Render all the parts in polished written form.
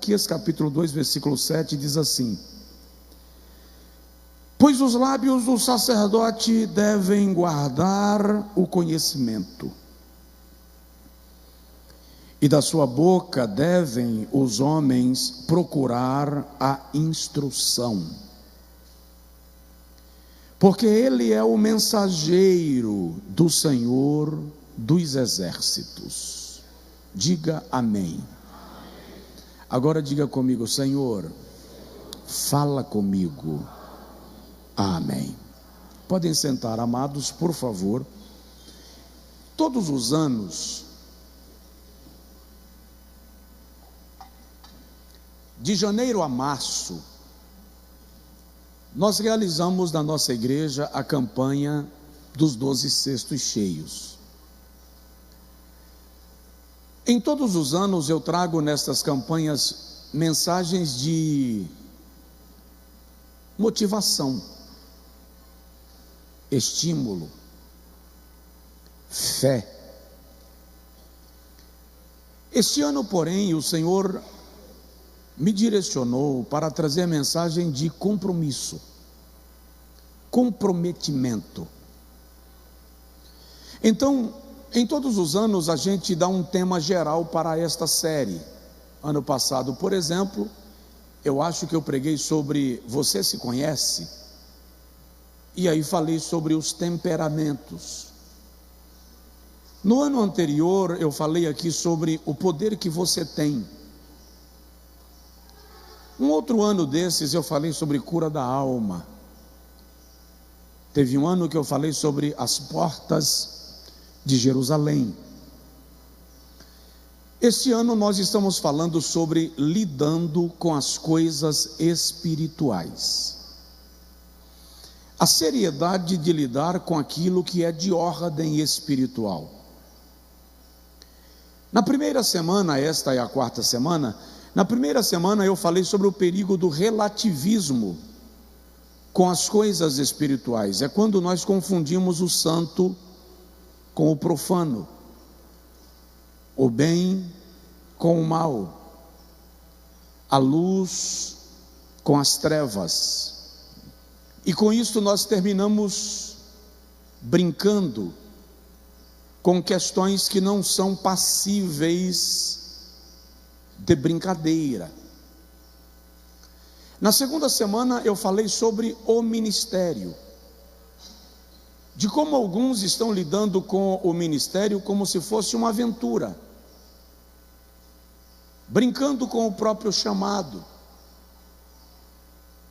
Malaquias capítulo 2, versículo 7 diz assim: pois os lábios do sacerdote devem guardar o conhecimento, e da sua boca devem os homens procurar a instrução, porque ele é o mensageiro do Senhor dos exércitos. Diga amém. Agora diga comigo: Senhor, fala comigo. Amém. Podem sentar, amados, por favor. Todos os anos, de janeiro a março, nós realizamos na nossa igreja a campanha dos 12 cestos cheios. Em todos os anos eu trago nestas campanhas mensagens de motivação, estímulo, fé. Este ano, porém, o Senhor me direcionou para trazer a mensagem de compromisso, comprometimento. Então, em todos os anos a gente dá um tema geral para esta série. Ano passado, por exemplo, eu acho que eu preguei sobre você se conhece, e aí falei sobre os temperamentos. No ano anterior eu falei aqui sobre o poder que você tem. Um outro ano desses eu falei sobre cura da alma. Teve um ano que eu falei sobre as portas de Jerusalém. Este ano nós estamos falando sobre lidando com as coisas espirituais. A seriedade de lidar com aquilo que é de ordem espiritual. Na primeira semana, esta é a quarta semana, na primeira semana eu falei sobre o perigo do relativismo com as coisas espirituais. É quando nós confundimos o santo com o profano, o bem com o mal, a luz com as trevas. E com isso nós terminamos brincando com questões que não são passíveis de brincadeira. Na segunda semana eu falei sobre o ministério, de como alguns estão lidando com o ministério como se fosse uma aventura, brincando com o próprio chamado,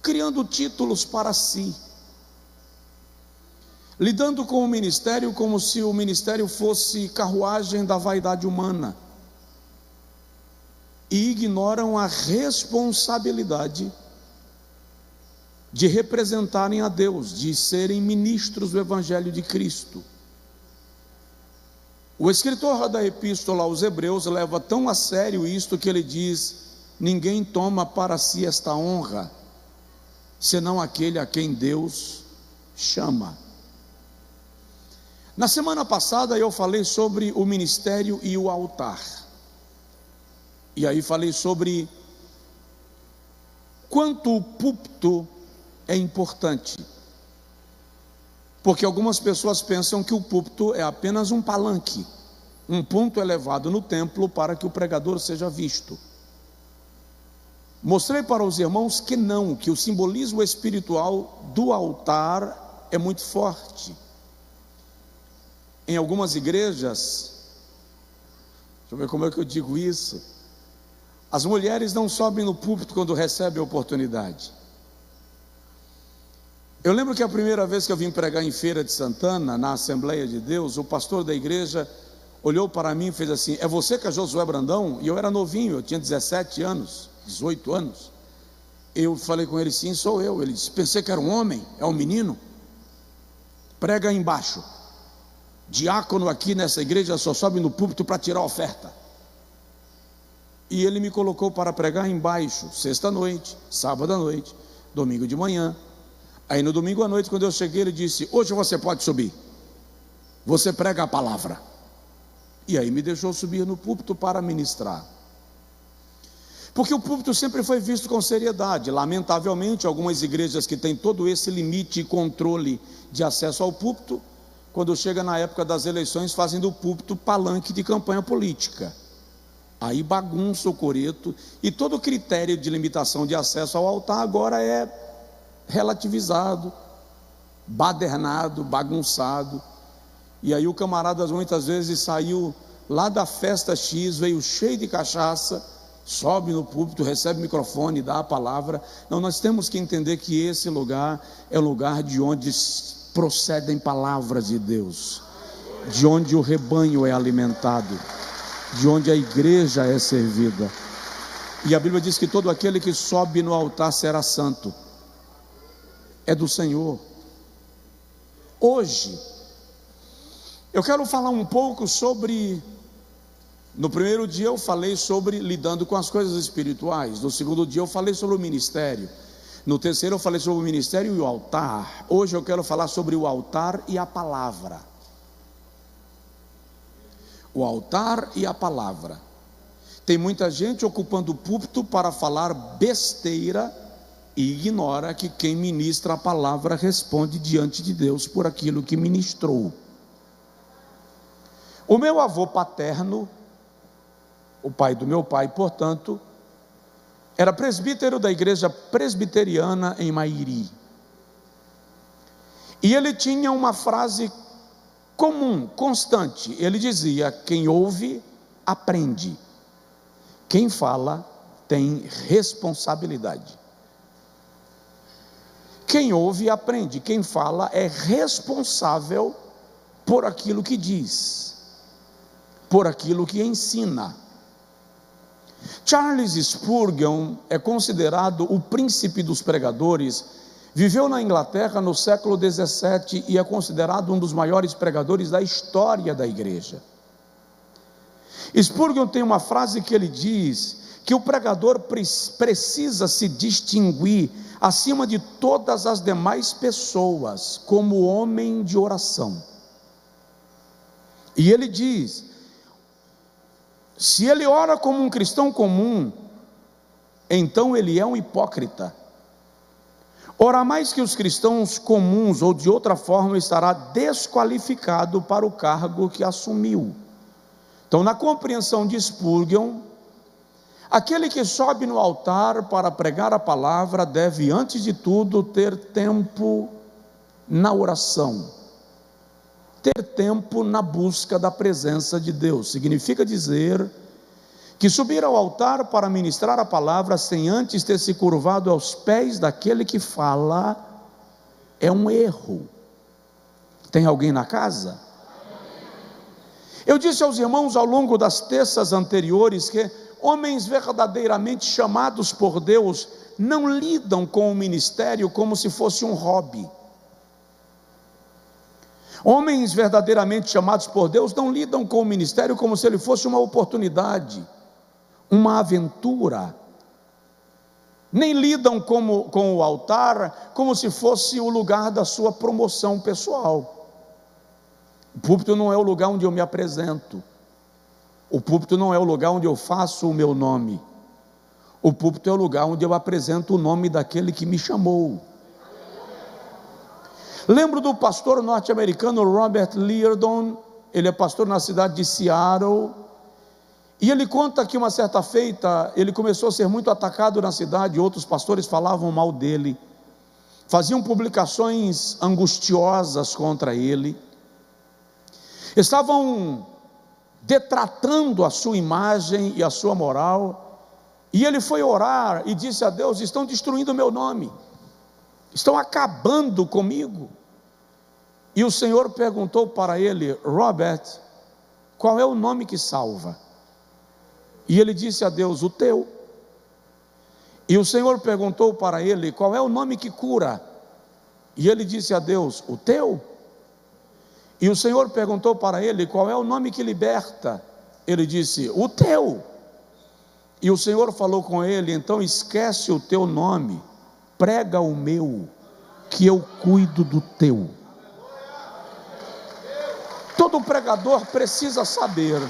criando títulos para si, lidando com o ministério como se o ministério fosse carruagem da vaidade humana, e ignoram a responsabilidade de representarem a Deus, de serem ministros do Evangelho de Cristo. O escritor da epístola aos Hebreus leva tão a sério isto que ele diz: ninguém toma para si esta honra, senão aquele a quem Deus chama. Na semana passada eu falei sobre o ministério e o altar, e aí falei sobre quanto o púlpito é importante, porque algumas pessoas pensam que o púlpito é apenas um palanque, um ponto elevado no templo para que o pregador seja visto. Mostrei para os irmãos que não, que o simbolismo espiritual do altar é muito forte. Em algumas igrejas, deixa eu ver como é que eu digo isso, as mulheres não sobem no púlpito quando recebem a oportunidade. Eu lembro que a primeira vez que eu vim pregar em Feira de Santana, na Assembleia de Deus, o pastor da igreja olhou para mim e fez assim: é você que é Josué Brandão? E eu era novinho, eu tinha 17 anos, 18 anos. Eu falei com ele: sim, sou eu. Ele disse: pensei que era um homem, é um menino. Prega aí embaixo. Diácono aqui nessa igreja só sobe no púlpito para tirar a oferta. E ele me colocou para pregar embaixo, sexta-noite, sábado à noite, domingo de manhã. Aí no domingo à noite, quando eu cheguei, ele disse: hoje você pode subir, você prega a palavra. E aí me deixou subir no púlpito para ministrar. Porque o púlpito sempre foi visto com seriedade. Lamentavelmente, algumas igrejas que têm todo esse limite e controle de acesso ao púlpito, quando chega na época das eleições, fazem do púlpito palanque de campanha política. Aí bagunça o coreto, e todo critério de limitação de acesso ao altar agora é relativizado, badernado, bagunçado. E aí o camarada muitas vezes saiu lá da festa X, veio cheio de cachaça, sobe no púlpito, recebe o microfone, dá a palavra. Não, nós temos que entender que esse lugar é o lugar de onde procedem palavras de Deus, de onde o rebanho é alimentado, de onde a igreja é servida. E a Bíblia diz que todo aquele que sobe no altar será santo, é do Senhor. Hoje eu quero falar um pouco sobre, no primeiro dia eu falei sobre lidando com as coisas espirituais, no segundo dia eu falei sobre o ministério, no terceiro eu falei sobre o ministério e o altar. Hoje eu quero falar sobre o altar e a palavra. O altar e a palavra. Tem muita gente ocupando o púlpito para falar besteira e ignora que quem ministra a palavra responde diante de Deus por aquilo que ministrou. O meu avô paterno, o pai do meu pai, portanto, era presbítero da igreja presbiteriana em Mairi. E ele tinha uma frase comum, constante. Ele dizia: quem ouve, aprende. Quem fala, tem responsabilidade. Quem ouve, aprende. Quem fala é responsável por aquilo que diz, por aquilo que ensina. Charles Spurgeon é considerado o príncipe dos pregadores. Viveu na Inglaterra no século 17 e é considerado um dos maiores pregadores da história da igreja. Spurgeon tem uma frase que ele diz que o pregador precisa se distinguir acima de todas as demais pessoas como homem de oração. E ele diz: se ele ora como um cristão comum, então ele é um hipócrita. Ora mais que os cristãos comuns, ou de outra forma estará desqualificado para o cargo que assumiu. Então, na compreensão de Spurgeon, aquele que sobe no altar para pregar a palavra deve, antes de tudo, ter tempo na oração, ter tempo na busca da presença de Deus. Significa dizer que subir ao altar para ministrar a palavra sem antes ter se curvado aos pés daquele que fala é um erro. Tem alguém na casa? Eu disse aos irmãos ao longo das terças anteriores que homens verdadeiramente chamados por Deus não lidam com o ministério como se fosse um hobby. Homens verdadeiramente chamados por Deus não lidam com o ministério como se ele fosse uma oportunidade, uma aventura. Nem lidam com o altar como se fosse o lugar da sua promoção pessoal. O púlpito não é o lugar onde eu me apresento. O púlpito não é o lugar onde eu faço o meu nome. O púlpito é o lugar onde eu apresento o nome daquele que me chamou. Lembro do pastor norte-americano Robert Liardon. Ele é pastor na cidade de Seattle. E ele conta que uma certa feita, ele começou a ser muito atacado na cidade. Outros pastores falavam mal dele, faziam publicações angustiosas contra ele, estavam detratando a sua imagem e a sua moral. E ele foi orar e disse a Deus: estão destruindo o meu nome, estão acabando comigo. E o Senhor perguntou para ele: Robert, qual é o nome que salva? E ele disse a Deus: o teu. E o Senhor perguntou para ele: qual é o nome que cura? E ele disse a Deus: o teu. E o Senhor perguntou para ele: qual é o nome que liberta? Ele disse: o teu. E o Senhor falou com ele: então esquece o teu nome, prega o meu, que eu cuido do teu. Todo pregador precisa saber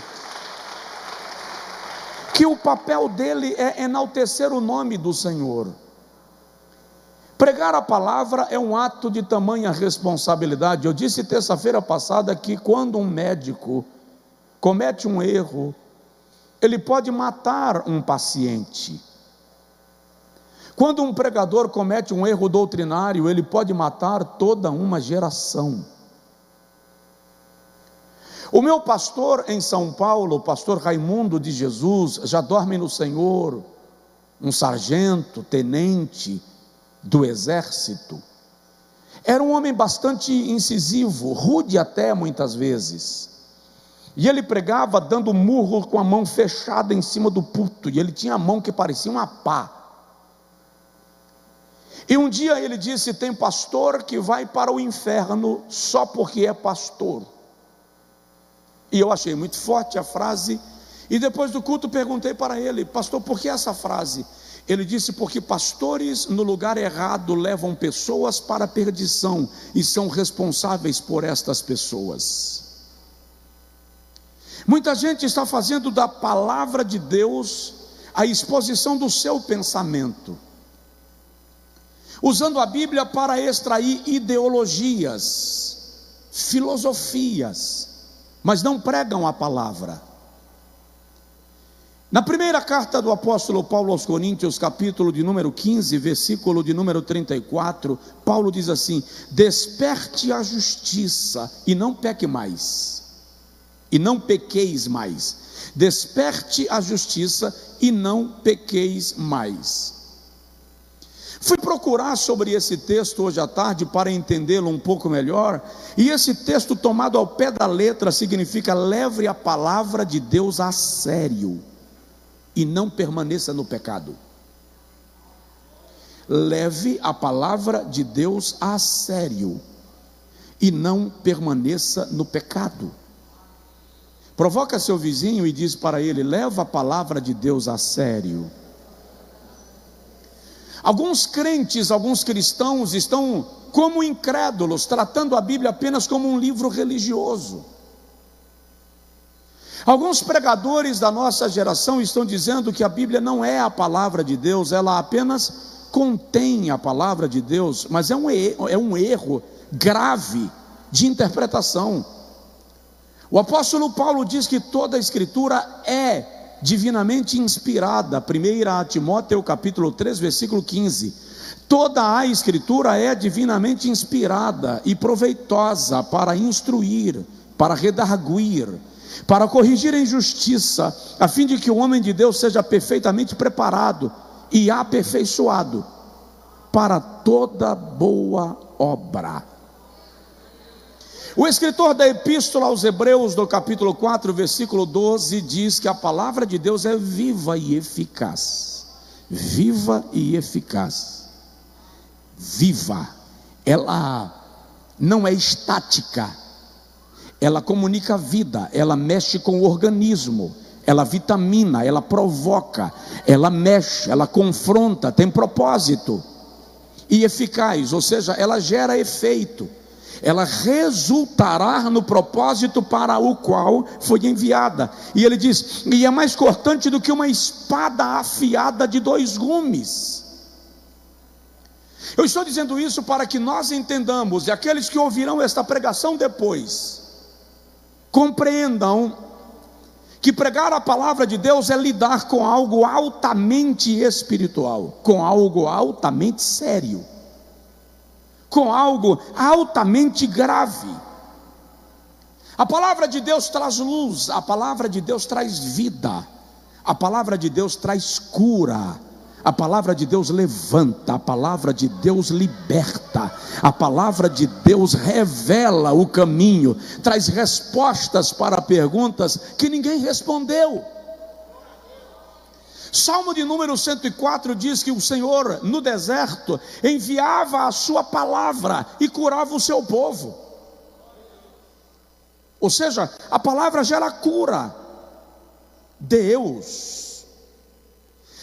que o papel dele é enaltecer o nome do Senhor. Pregar a palavra é um ato de tamanha responsabilidade. Eu disse terça-feira passada que quando um médico comete um erro, ele pode matar um paciente. Quando um pregador comete um erro doutrinário, ele pode matar toda uma geração. O meu pastor em São Paulo, o pastor Raimundo de Jesus, já dorme no Senhor, um sargento, tenente do exército. Era um homem bastante incisivo, rude até muitas vezes. E ele pregava dando murro com a mão fechada em cima do púlpito, e ele tinha a mão que parecia uma pá. E um dia ele disse: tem pastor que vai para o inferno só porque é pastor. E eu achei muito forte a frase, e depois do culto perguntei para ele: pastor, por que essa frase? Ele disse: porque pastores no lugar errado levam pessoas para a perdição e são responsáveis por estas pessoas. Muita gente está fazendo da palavra de Deus a exposição do seu pensamento, usando a Bíblia para extrair ideologias, filosofias, mas não pregam a palavra. Na primeira carta do apóstolo Paulo aos Coríntios, capítulo de número 15, versículo de número 34, Paulo diz assim: desperte a justiça e não peque mais, e não pequeis mais. Desperte a justiça e não pequeis mais. Fui procurar sobre esse texto hoje à tarde para entendê-lo um pouco melhor, e esse texto, tomado ao pé da letra, significa: leve a palavra de Deus a sério e não permaneça no pecado. Leve a palavra de Deus a sério e não permaneça no pecado. Provoca seu vizinho e diz para ele: leva a palavra de Deus a sério. Alguns crentes, alguns cristãos estão como incrédulos, tratando a Bíblia apenas como um livro religioso. Alguns pregadores da nossa geração estão dizendo que a Bíblia não é a palavra de Deus, ela apenas contém a palavra de Deus, mas é um erro grave de interpretação. O apóstolo Paulo diz que toda a escritura é divinamente inspirada. 1 Timóteo capítulo 3, versículo 15. Toda a escritura é divinamente inspirada e proveitosa para instruir, para redarguir, para corrigir a injustiça, a fim de que o homem de Deus seja perfeitamente preparado e aperfeiçoado para toda boa obra. O escritor da epístola aos Hebreus, no capítulo 4, versículo 12, diz que a palavra de Deus é viva e eficaz. Viva e eficaz. Viva. Ela não é estática. Ela comunica a vida, ela mexe com o organismo, ela vitamina, ela provoca, ela mexe, ela confronta, tem propósito. E eficaz, ou seja, ela gera efeito. Ela resultará no propósito para o qual foi enviada. E ele diz: e é mais cortante do que uma espada afiada de 2 gumes. Eu estou dizendo isso para que nós entendamos, e aqueles que ouvirão esta pregação depois compreendam que pregar a palavra de Deus é lidar com algo altamente espiritual, com algo altamente sério, com algo altamente grave. A palavra de Deus traz luz, a palavra de Deus traz vida, a palavra de Deus traz cura, a palavra de Deus levanta, a palavra de Deus liberta, a palavra de Deus revela o caminho, traz respostas para perguntas que ninguém respondeu. Salmo de número 104 diz que o Senhor no deserto enviava a sua palavra e curava o seu povo. Ou seja, a palavra gera cura. Deus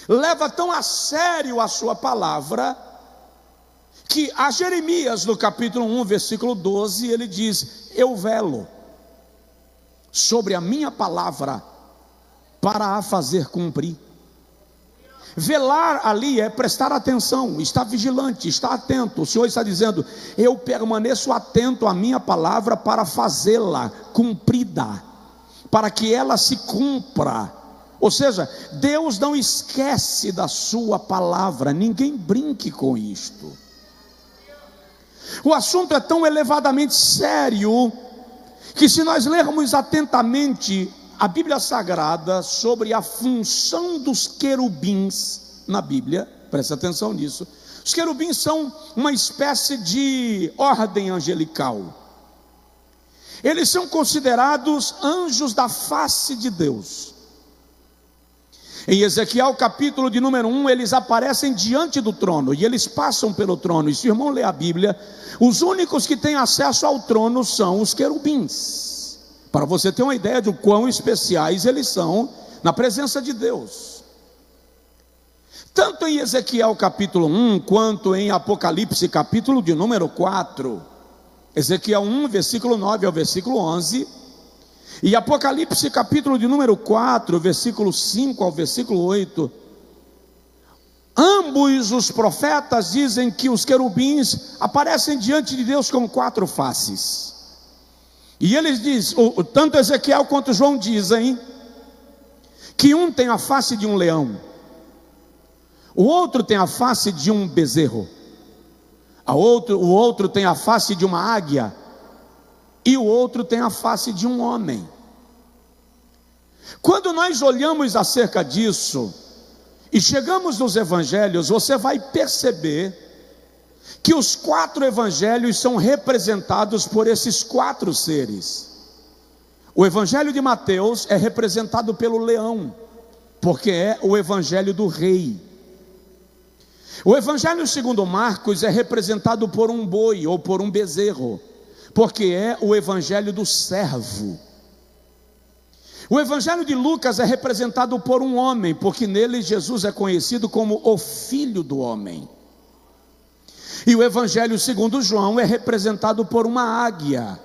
leva tão a sério a sua palavra, que a Jeremias, no capítulo 1, versículo 12, ele diz: eu velo sobre a minha palavra para a fazer cumprir. Velar ali é prestar atenção, estar vigilante, estar atento. O Senhor está dizendo: eu permaneço atento à minha palavra para fazê-la cumprida, para que ela se cumpra. Ou seja, Deus não esquece da sua palavra, ninguém brinque com isto. O assunto é tão elevadamente sério, que se nós lermos atentamente a Bíblia Sagrada sobre a função dos querubins na Bíblia, preste atenção nisso. Os querubins são uma espécie de ordem angelical. Eles são considerados anjos da face de Deus. Em Ezequiel capítulo de número 1, eles aparecem diante do trono, e eles passam pelo trono. E se o irmão ler a Bíblia, os únicos que têm acesso ao trono são os querubins, para você ter uma ideia de quão especiais eles são na presença de Deus. Tanto em Ezequiel capítulo 1, quanto em Apocalipse capítulo de número 4, Ezequiel 1, versículo 9 ao versículo 11, e Apocalipse capítulo de número 4, versículo 5 ao versículo 8, ambos os profetas dizem que os querubins aparecem diante de Deus com 4 faces. E eles dizem, tanto Ezequiel quanto João dizem, que um tem a face de um leão, o outro tem a face de um bezerro, o outro tem a face de uma águia, e o outro tem a face de um homem. Quando nós olhamos acerca disso e chegamos nos evangelhos, você vai perceber que os 4 evangelhos são representados por esses 4 seres. O evangelho de Mateus é representado pelo leão, porque é o evangelho do rei. O evangelho segundo Marcos é representado por um boi ou por um bezerro, porque é o evangelho do servo. O evangelho de Lucas é representado por um homem, porque nele Jesus é conhecido como o Filho do Homem. E o evangelho segundo João é representado por uma águia,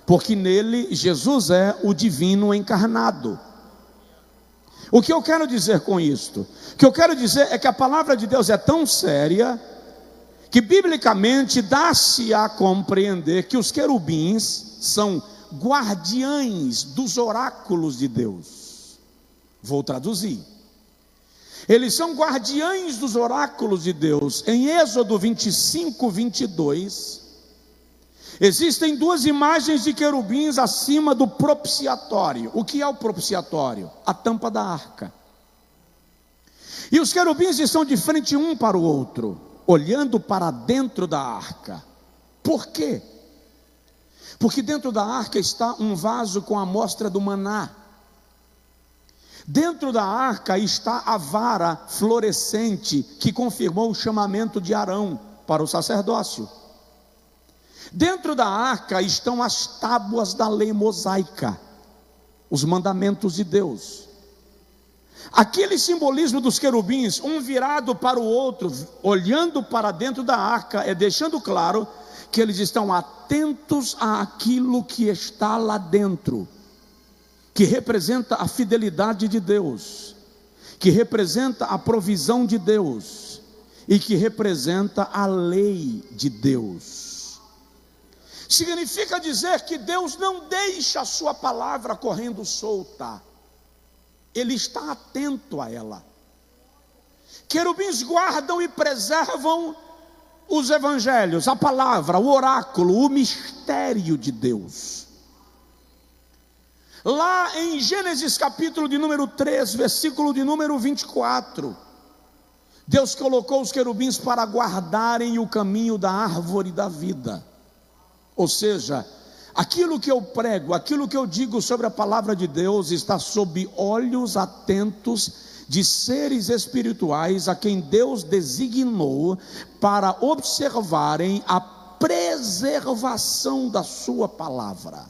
porque nele Jesus é o divino encarnado. O que eu quero dizer com isto? O que eu quero dizer é que a palavra de Deus é tão séria, que biblicamente dá-se a compreender que os querubins são guardiães dos oráculos de Deus. Vou traduzir. Eles são guardiães dos oráculos de Deus. Em Êxodo 25, 22, existem 2 imagens de querubins acima do propiciatório. O que é o propiciatório? A tampa da arca. E os querubins estão de frente um para o outro, olhando para dentro da arca. Por quê? Porque dentro da arca está um vaso com a amostra do maná. Dentro da arca está a vara florescente que confirmou o chamamento de Arão para o sacerdócio. Dentro da arca estão as tábuas da lei mosaica, os mandamentos de Deus. Aquele simbolismo dos querubins, um virado para o outro, olhando para dentro da arca, é deixando claro que eles estão atentos àquilo que está lá dentro, que representa a fidelidade de Deus, que representa a provisão de Deus e que representa a lei de Deus. Significa dizer que Deus não deixa a sua palavra correndo solta, Ele está atento a ela. Querubins guardam e preservam os evangelhos, a palavra, o oráculo, o mistério de Deus. Lá em Gênesis capítulo de número 3, versículo de número 24, Deus colocou os querubins para guardarem o caminho da árvore da vida. Ou seja, aquilo que eu prego, aquilo que eu digo sobre a palavra de Deus está sob olhos atentos de seres espirituais a quem Deus designou para observarem a preservação da sua palavra.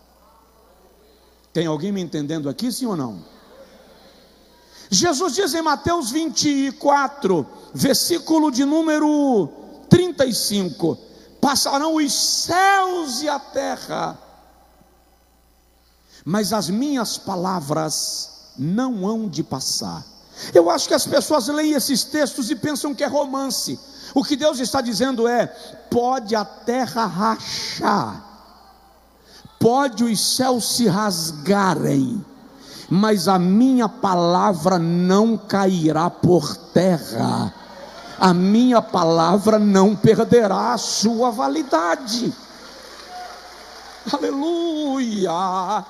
Tem alguém me entendendo aqui, sim ou não? Jesus diz em Mateus 24, versículo de número 35, passarão os céus e a terra, mas as minhas palavras não hão de passar. Eu acho que as pessoas leem esses textos e pensam que é romance. O que Deus está dizendo é: pode a terra rachar, pode os céus se rasgarem, mas a minha palavra não cairá por terra, a minha palavra não perderá a sua validade. Aleluia!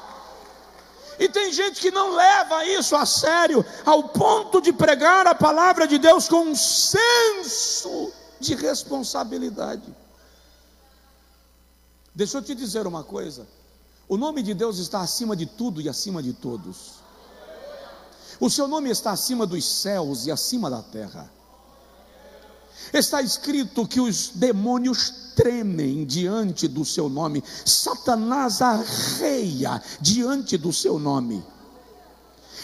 E tem gente que não leva isso a sério, ao ponto de pregar a palavra de Deus com um senso de responsabilidade. Deixa eu te dizer uma coisa: o nome de Deus está acima de tudo e acima de todos. O seu nome está acima dos céus e acima da terra. Está escrito que os demônios tremem diante do seu nome. Satanás arreia diante do seu nome.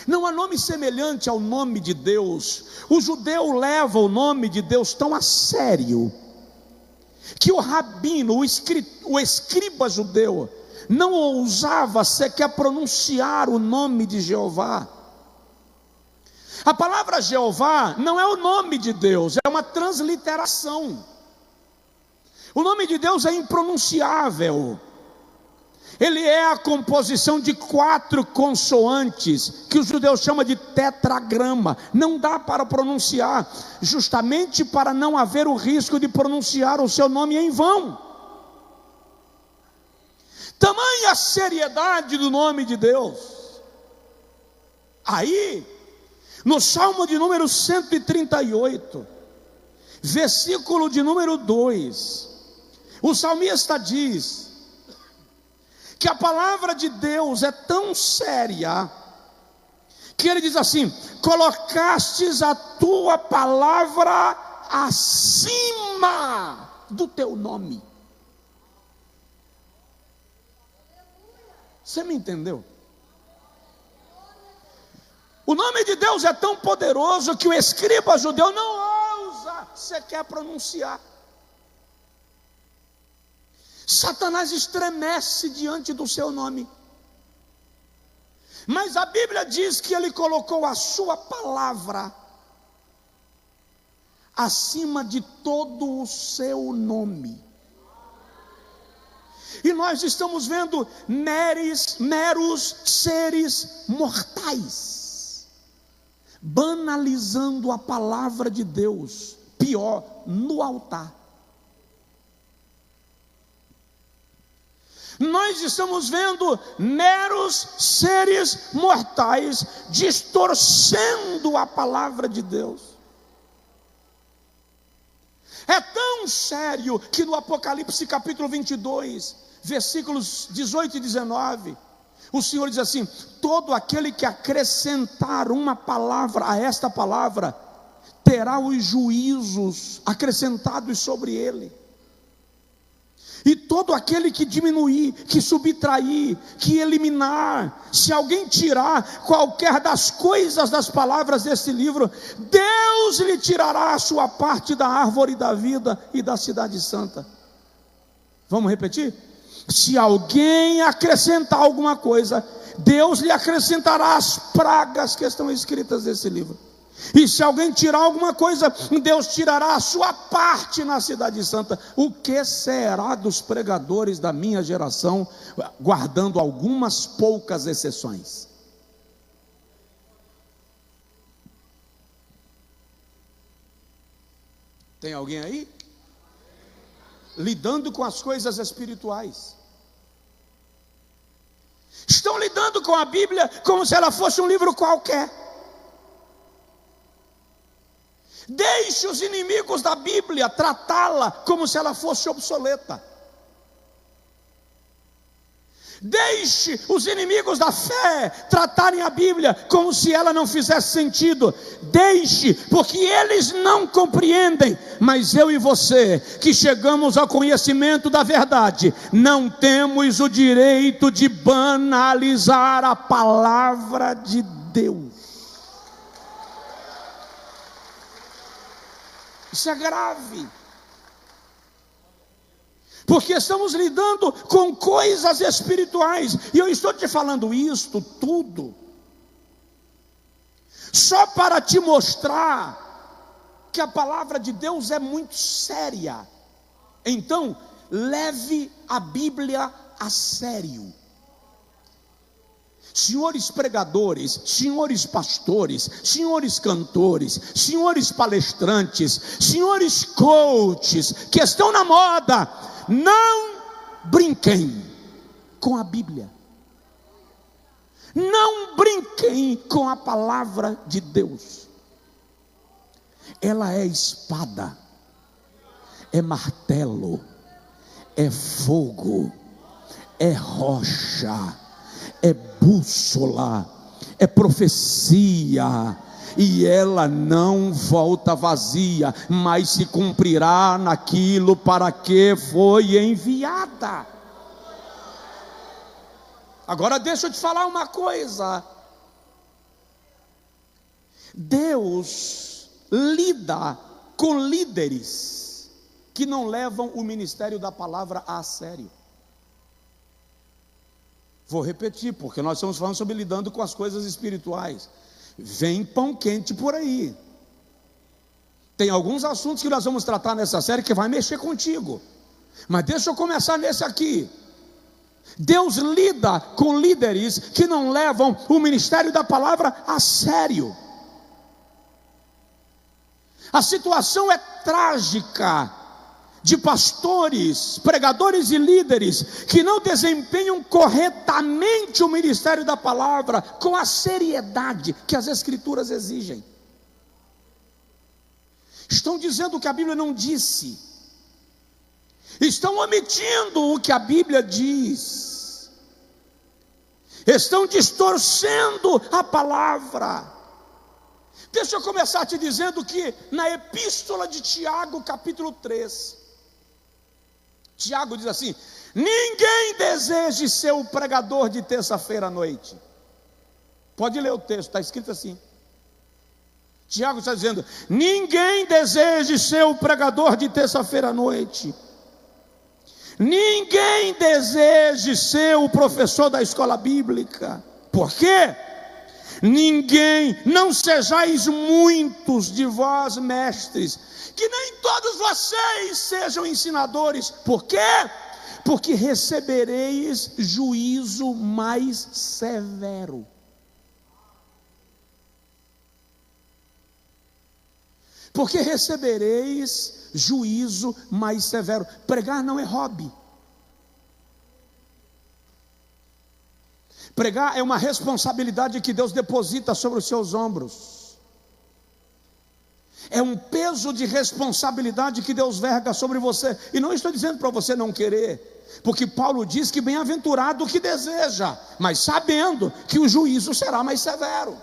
Não há nome semelhante ao nome de Deus. O judeu leva o nome de Deus tão a sério, que o rabino, o escriba judeu, não ousava sequer pronunciar o nome de Jeová. A palavra Jeová não é o nome de Deus, é uma transliteração. O nome de Deus é impronunciável. Ele é a composição de 4 consoantes, que os judeus chamam de tetragrama. Não dá para pronunciar, justamente para não haver o risco de pronunciar o seu nome em vão. Tamanha a seriedade do nome de Deus. Aí, no Salmo de número 138, versículo de número 2, o salmista diz que a palavra de Deus é tão séria, que ele diz assim: colocastes a tua palavra acima do teu nome. Você me entendeu? O nome de Deus é tão poderoso que o escriba judeu não ousa sequer pronunciar. Satanás estremece diante do seu nome. Mas a Bíblia diz que ele colocou a sua palavra acima de todo o seu nome. E nós estamos vendo meros seres mortais banalizando a palavra de Deus, pior, no altar. Nós estamos vendo meros seres mortais distorcendo a palavra de Deus. É tão sério que no Apocalipse capítulo 22, versículos 18 e 19, o Senhor diz assim: todo aquele que acrescentar uma palavra a esta palavra, terá os juízos acrescentados sobre ele. E todo aquele que diminuir, que subtrair, que eliminar, se alguém tirar qualquer das coisas das palavras deste livro, Deus lhe tirará a sua parte da árvore da vida e da cidade santa. Vamos repetir? Se alguém acrescentar alguma coisa, Deus lhe acrescentará as pragas que estão escritas nesse livro. E se alguém tirar alguma coisa, Deus tirará a sua parte na cidade santa. O que será dos pregadores da minha geração, guardando algumas poucas exceções? Tem alguém aí? Lidando com as coisas espirituais. Estão lidando com a Bíblia como se ela fosse um livro qualquer. Deixe os inimigos da Bíblia tratá-la como se ela fosse obsoleta. Deixe os inimigos da fé tratarem a Bíblia como se ela não fizesse sentido. Deixe, porque eles não compreendem. Mas eu e você, que chegamos ao conhecimento da verdade, não temos o direito de banalizar a palavra de Deus. Isso é grave, porque estamos lidando com coisas espirituais, e eu estou te falando isto tudo só para te mostrar que a palavra de Deus é muito séria. Então, leve a Bíblia a sério. Senhores pregadores, senhores pastores, senhores cantores, senhores palestrantes, senhores coaches que estão na moda, não brinquem com a Bíblia. Não brinquem com a palavra de Deus. Ela é espada, é martelo, é fogo, é rocha, é bússola, é profecia, e ela não volta vazia, mas se cumprirá naquilo para que foi enviada. Agora deixa eu te falar uma coisa. Deus lida com líderes que não levam o ministério da palavra a sério. Vou repetir, porque nós estamos falando sobre lidando com as coisas espirituais. Vem pão quente por aí. Tem alguns assuntos que nós vamos tratar nessa série que vai mexer contigo. Mas deixa eu começar nesse aqui. Deus lida com líderes que não levam o ministério da palavra a sério. A situação é trágica de pastores, pregadores e líderes que não desempenham corretamente o ministério da palavra com a seriedade que as Escrituras exigem. Estão dizendo o que a Bíblia não disse, estão omitindo o que a Bíblia diz, estão distorcendo a palavra. Deixa eu começar te dizendo que na epístola de Tiago, capítulo 3, Tiago diz assim: ninguém deseje ser o pregador de terça-feira à noite. Pode ler o texto, está escrito assim. Tiago está dizendo: ninguém deseje ser o pregador de terça-feira à noite. Ninguém deseje ser o professor da escola bíblica. Por quê? Não sejais muitos de vós mestres, que nem todos vocês sejam ensinadores. Por quê? Porque recebereis juízo mais severo. Porque recebereis juízo mais severo. Pregar não é hobby. Pregar é uma responsabilidade que Deus deposita sobre os seus ombros. É um peso de responsabilidade que Deus verga sobre você. E não estou dizendo para você não querer, porque Paulo diz que bem-aventurado o que deseja, mas sabendo que o juízo será mais severo.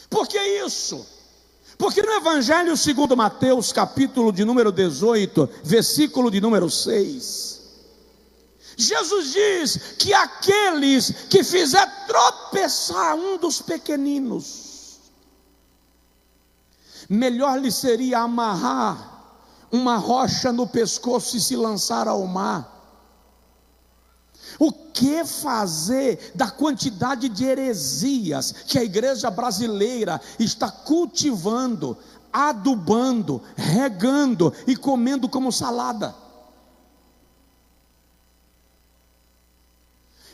Por que isso? Porque no Evangelho segundo Mateus, capítulo de número 18, versículo de número 6, Jesus diz que aqueles que fizer tropeçar um dos pequeninos, melhor lhe seria amarrar uma rocha no pescoço e se lançar ao mar. O que fazer da quantidade de heresias que a igreja brasileira está cultivando, adubando, regando e comendo como salada?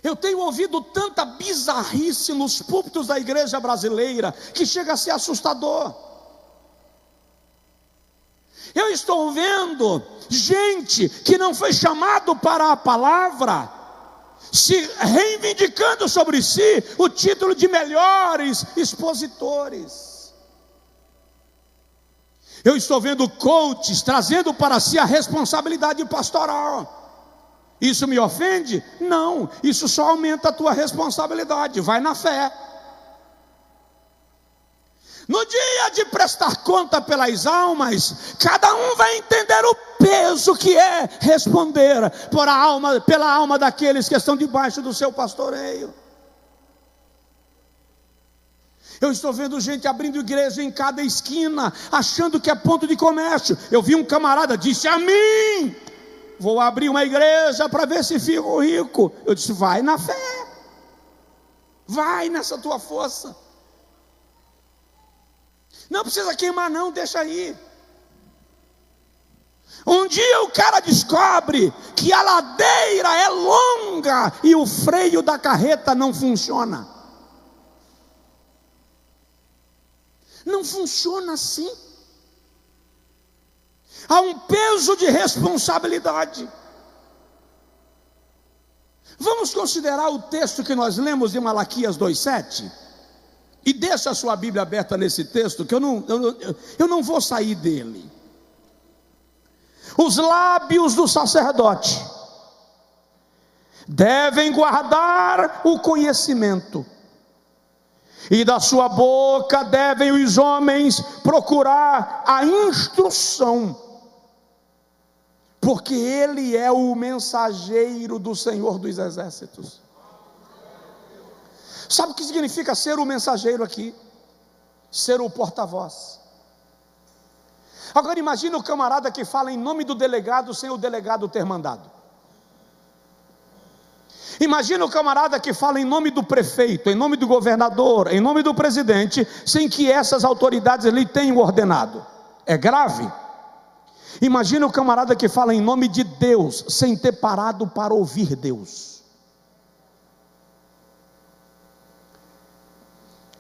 Eu tenho ouvido tanta bizarrice nos púlpitos da igreja brasileira que chega a ser assustador. Eu estou vendo gente que não foi chamado para a palavra se reivindicando sobre si o título de melhores expositores. Eu estou vendo coaches trazendo para si a responsabilidade pastoral. Isso me ofende? Não, isso só aumenta a tua responsabilidade. Vai na fé. No dia de prestar conta pelas almas, cada um vai entender o peso que é responder pela alma daqueles que estão debaixo do seu pastoreio. Eu estou vendo gente abrindo igreja em cada esquina, achando que é ponto de comércio. Eu vi um camarada, disse a mim: vou abrir uma igreja para ver se fico rico. Eu disse: vai na fé. Vai nessa tua força. Não precisa queimar não, deixa aí. Um dia o cara descobre que a ladeira é longa e o freio da carreta não funciona. Não funciona assim. Há um peso de responsabilidade. Vamos considerar o texto que nós lemos de Malaquias 2:7. E deixa a sua Bíblia aberta nesse texto, que eu não vou sair dele. Os lábios do sacerdote devem guardar o conhecimento, e da sua boca devem os homens procurar a instrução, porque ele é o mensageiro do Senhor dos Exércitos. Sabe o que significa ser o mensageiro aqui? Ser o porta-voz. Agora imagina o camarada que fala em nome do delegado sem o delegado ter mandado. Imagina o camarada que fala em nome do prefeito, em nome do governador, em nome do presidente, sem que essas autoridades lhe tenham ordenado. É grave. Imagina o camarada que fala em nome de Deus, sem ter parado para ouvir Deus.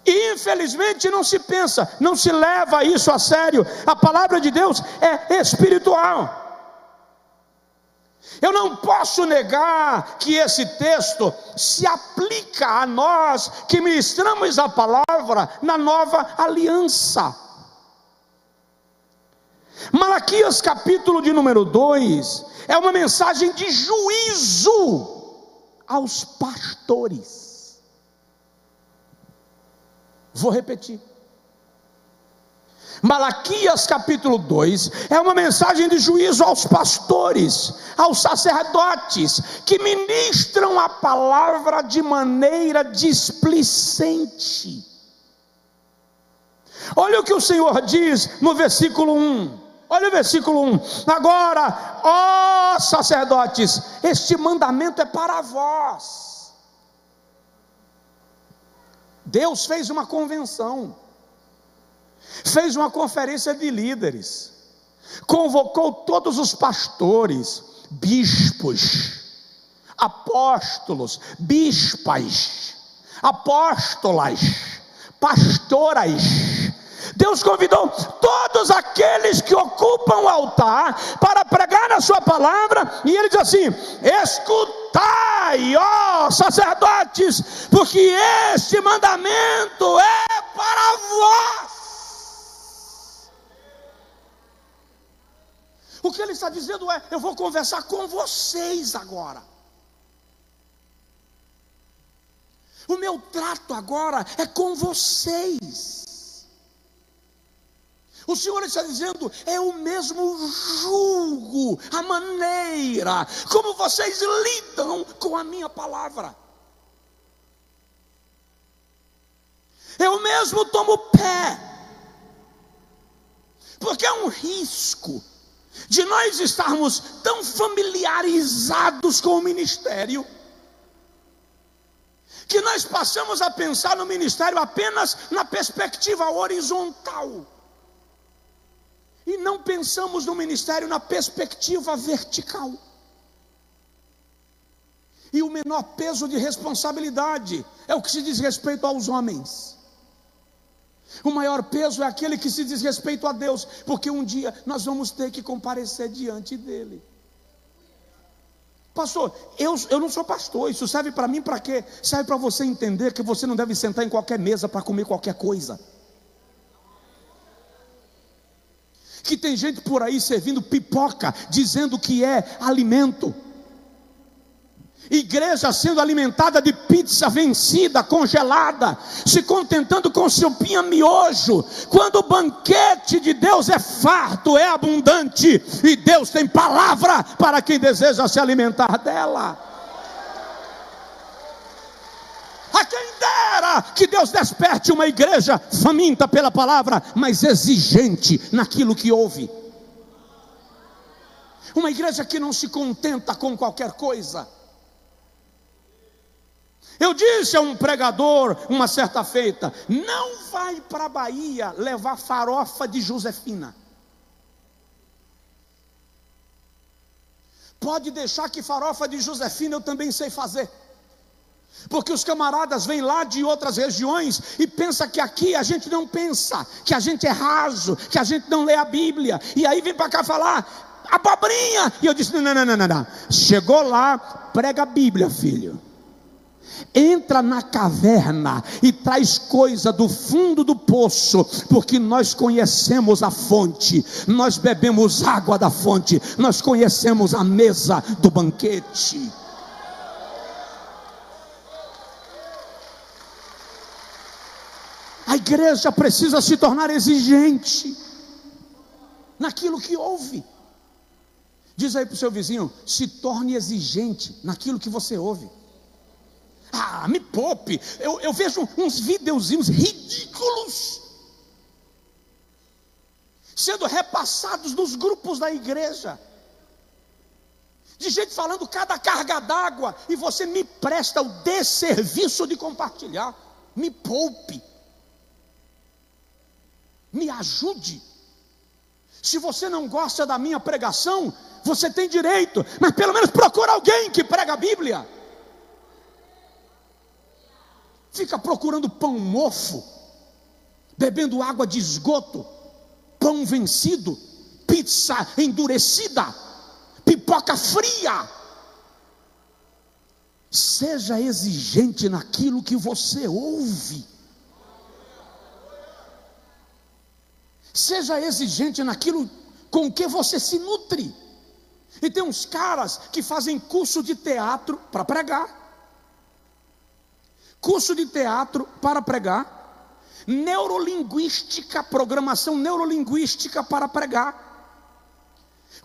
E infelizmente não se pensa, não se leva isso a sério. A palavra de Deus é espiritual. Eu não posso negar que esse texto se aplica a nós que ministramos a palavra na nova aliança. Malaquias capítulo de número 2 é uma mensagem de juízo aos pastores. Vou repetir. Malaquias capítulo 2 é uma mensagem de juízo aos pastores, aos sacerdotes, que ministram a palavra de maneira displicente. Olha o que o Senhor diz no versículo 1. Olha o versículo 1. Agora, ó sacerdotes, este mandamento é para vós. Deus fez uma convenção, fez uma conferência de líderes, convocou todos os pastores, bispos, apóstolos, bispas, apóstolas, pastoras. Deus convidou todos aqueles que ocupam o altar para pregar a sua palavra, e ele diz assim: escutai, ó sacerdotes, porque este mandamento é para vós. O que ele está dizendo é: eu vou conversar com vocês agora. O meu trato agora é com vocês. O Senhor está dizendo: é o mesmo julgo, a maneira como vocês lidam com a minha palavra. Eu mesmo tomo pé, porque é um risco de nós estarmos tão familiarizados com o ministério, que nós passamos a pensar no ministério apenas na perspectiva horizontal, e não pensamos no ministério na perspectiva vertical. E o menor peso de responsabilidade é o que se diz respeito aos homens. O maior peso é aquele que se diz respeito a Deus, porque um dia nós vamos ter que comparecer diante dele. Pastor, eu não sou pastor, isso serve para mim para quê? Serve para você entender que você não deve sentar em qualquer mesa para comer qualquer coisa. Que tem gente por aí servindo pipoca, dizendo que é alimento. Igreja sendo alimentada de pizza vencida, congelada, se contentando com sopinha miojo, quando o banquete de Deus é farto, é abundante, e Deus tem palavra para quem deseja se alimentar dela. A quem dera que Deus desperte uma igreja faminta pela palavra, mas exigente naquilo que ouve. Uma igreja que não se contenta com qualquer coisa. Eu disse a um pregador uma certa feita: não vai para a Bahia levar farofa de Josefina. Pode deixar que farofa de Josefina eu também sei fazer. Porque os camaradas vêm lá de outras regiões e pensam que aqui a gente não pensa, que a gente é raso, que a gente não lê a Bíblia. E aí vem para cá falar abobrinha. E eu disse: não. Chegou lá, prega a Bíblia, filho. Entra na caverna e traz coisa do fundo do poço, porque nós conhecemos a fonte, nós bebemos água da fonte, nós conhecemos a mesa do banquete. A igreja precisa se tornar exigente naquilo que ouve. Diz aí para o seu vizinho: se torne exigente naquilo que você ouve. Ah, me poupe. Eu vejo uns videozinhos ridículos sendo repassados nos grupos da igreja, de gente falando cada carga d'água, e você me presta o desserviço de compartilhar. Me poupe, me ajude. Se você não gosta da minha pregação, você tem direito, mas pelo menos procura alguém que prega a Bíblia. Fica procurando pão mofo, bebendo água de esgoto, pão vencido, pizza endurecida, pipoca fria. Seja exigente naquilo que você ouve. Seja exigente naquilo com que você se nutre. E tem uns caras que fazem curso de teatro para pregar, curso de teatro para pregar, neurolinguística, programação neurolinguística para pregar,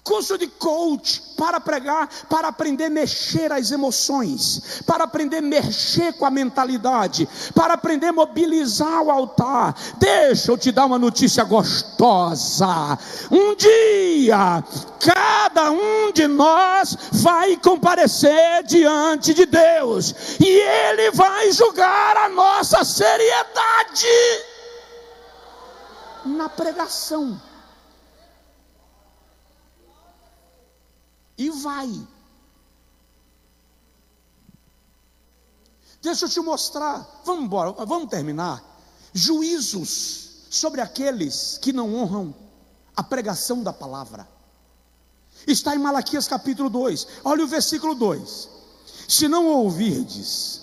curso de coach para pregar, para aprender a mexer as emoções, para aprender a mexer com a mentalidade, para aprender a mobilizar o altar. Deixa eu te dar uma notícia gostosa. Um dia, cada um de nós vai comparecer diante de Deus, e Ele vai julgar a nossa seriedade na pregação. E vai. Deixa eu te mostrar. Vamos embora, vamos terminar. Juízos sobre aqueles que não honram a pregação da palavra. Está em Malaquias capítulo 2. Olha o versículo 2. Se não ouvirdes,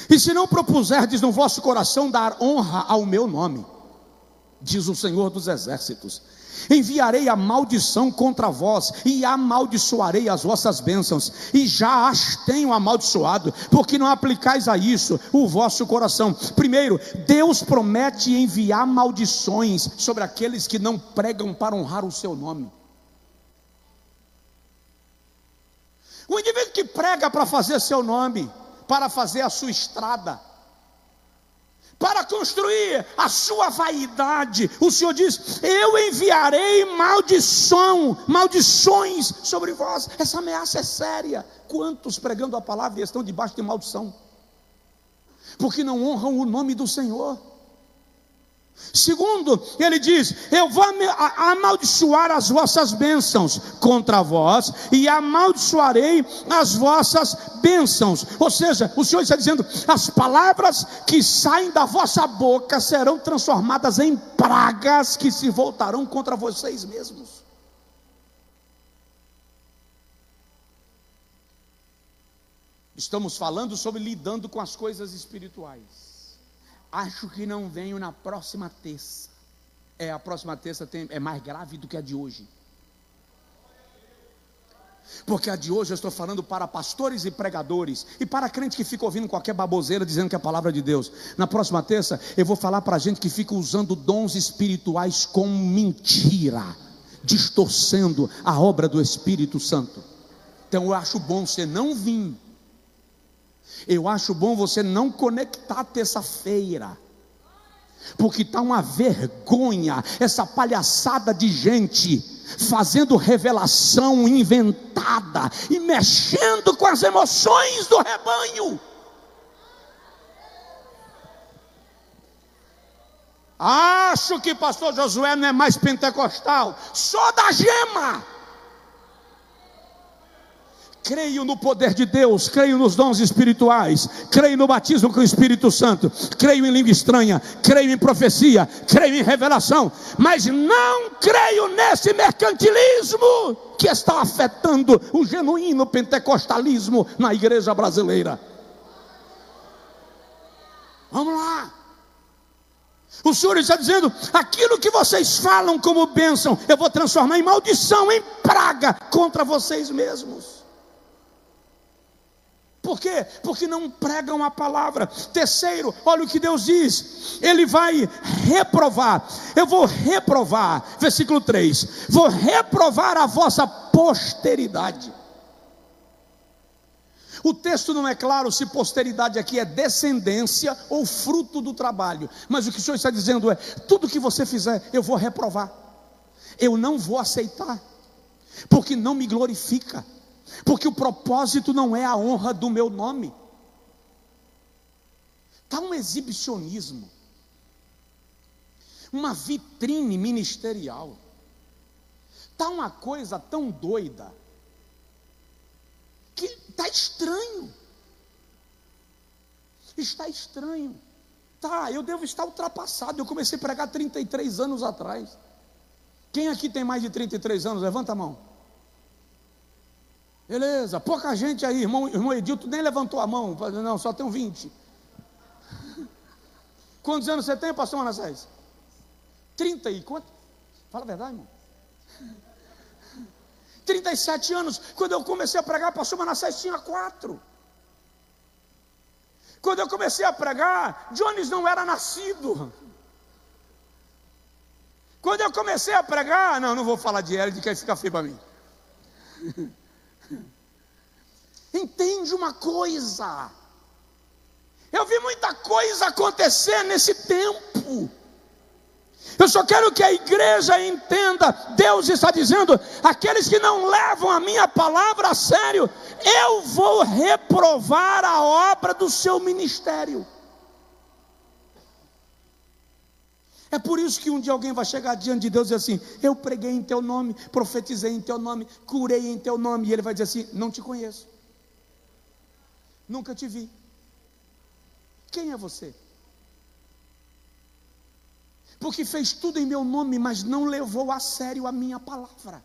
e se não propuserdes no vosso coração dar honra ao meu nome, diz o Senhor dos exércitos, enviarei a maldição contra vós, e amaldiçoarei as vossas bênçãos, e já as tenho amaldiçoado, porque não aplicais a isso o vosso coração. Primeiro, Deus promete enviar maldições sobre aqueles que não pregam para honrar o seu nome. O indivíduo que prega para fazer seu nome, para fazer a sua estrada, para construir a sua vaidade, o Senhor diz: eu enviarei maldições sobre vós. Essa ameaça é séria. Quantos pregando a palavra estão debaixo de maldição, porque não honram o nome do Senhor? Segundo, ele diz: eu vou amaldiçoar as vossas bênçãos contra vós, e amaldiçoarei as vossas bênçãos. Ou seja, o Senhor está dizendo: as palavras que saem da vossa boca serão transformadas em pragas que se voltarão contra vocês mesmos. Estamos falando sobre lidando com as coisas espirituais. Acho que não venho na próxima terça. A próxima terça é mais grave do que a de hoje. Porque a de hoje eu estou falando para pastores e pregadores, e para crente que fica ouvindo qualquer baboseira dizendo que é a palavra de Deus. Na próxima terça eu vou falar para gente que fica usando dons espirituais com mentira, distorcendo a obra do Espírito Santo. Então eu acho bom você não vir. Eu acho bom você não conectar terça-feira, porque está uma vergonha essa palhaçada de gente fazendo revelação inventada e mexendo com as emoções do rebanho. Acho que pastor Josué não é mais pentecostal, só da gema. Creio no poder de Deus, creio nos dons espirituais, creio no batismo com o Espírito Santo, creio em língua estranha, creio em profecia, creio em revelação, mas não creio nesse mercantilismo que está afetando o genuíno pentecostalismo na igreja brasileira. Vamos lá. O Senhor está dizendo: aquilo que vocês falam como bênção, eu vou transformar em maldição, em praga contra vocês mesmos. Por quê? Porque não pregam a palavra. Terceiro, olha o que Deus diz: Ele vai reprovar. Eu vou reprovar, versículo 3: vou reprovar a vossa posteridade. O texto não é claro se posteridade aqui é descendência ou fruto do trabalho, mas o que o Senhor está dizendo é: tudo que você fizer, eu vou reprovar, eu não vou aceitar, porque não me glorifica, porque o propósito não é a honra do meu nome. Está um exibicionismo, uma vitrine ministerial, está uma coisa tão doida, que está estranho. Está estranho. Tá, eu devo estar ultrapassado. Eu comecei a pregar 33 anos atrás. Quem aqui tem mais de 33 anos? Levanta a mão. Beleza, pouca gente aí. Irmão Edilto nem levantou a mão. Não, só tenho 20. Quantos anos você tem, pastor Manassés? 30 e quanto? Fala a verdade, irmão. 37 anos. Quando eu comecei a pregar, pastor Manassés tinha 4. Quando eu comecei a pregar, Jones não era nascido. Quando eu comecei a pregar, não vou falar de Hélio, que aí fica feio para mim. Entende uma coisa? Eu vi muita coisa acontecer nesse tempo. Eu só quero que a igreja entenda: Deus está dizendo: aqueles que não levam a minha palavra a sério, eu vou reprovar a obra do seu ministério. É por isso que um dia alguém vai chegar diante de Deus e dizer assim: eu preguei em teu nome, profetizei em teu nome, curei em teu nome. E ele vai dizer assim: não te conheço, nunca te vi. Quem é você? Porque fez tudo em meu nome, mas não levou a sério a minha palavra,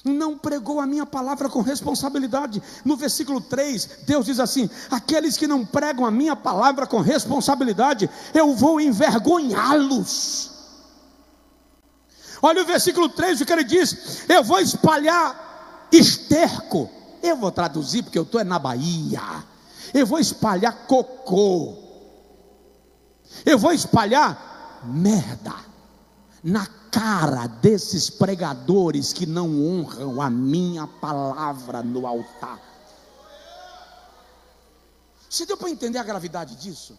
não pregou a minha palavra com responsabilidade. No versículo 3, Deus diz assim: aqueles que não pregam a minha palavra com responsabilidade, eu vou envergonhá-los. Olha o versículo 3, o que ele diz: eu vou espalhar esterco. Eu vou traduzir porque eu estou na Bahia. Eu vou espalhar cocô, eu vou espalhar merda na cara desses pregadores que não honram a minha palavra no altar. Você deu para entender a gravidade disso?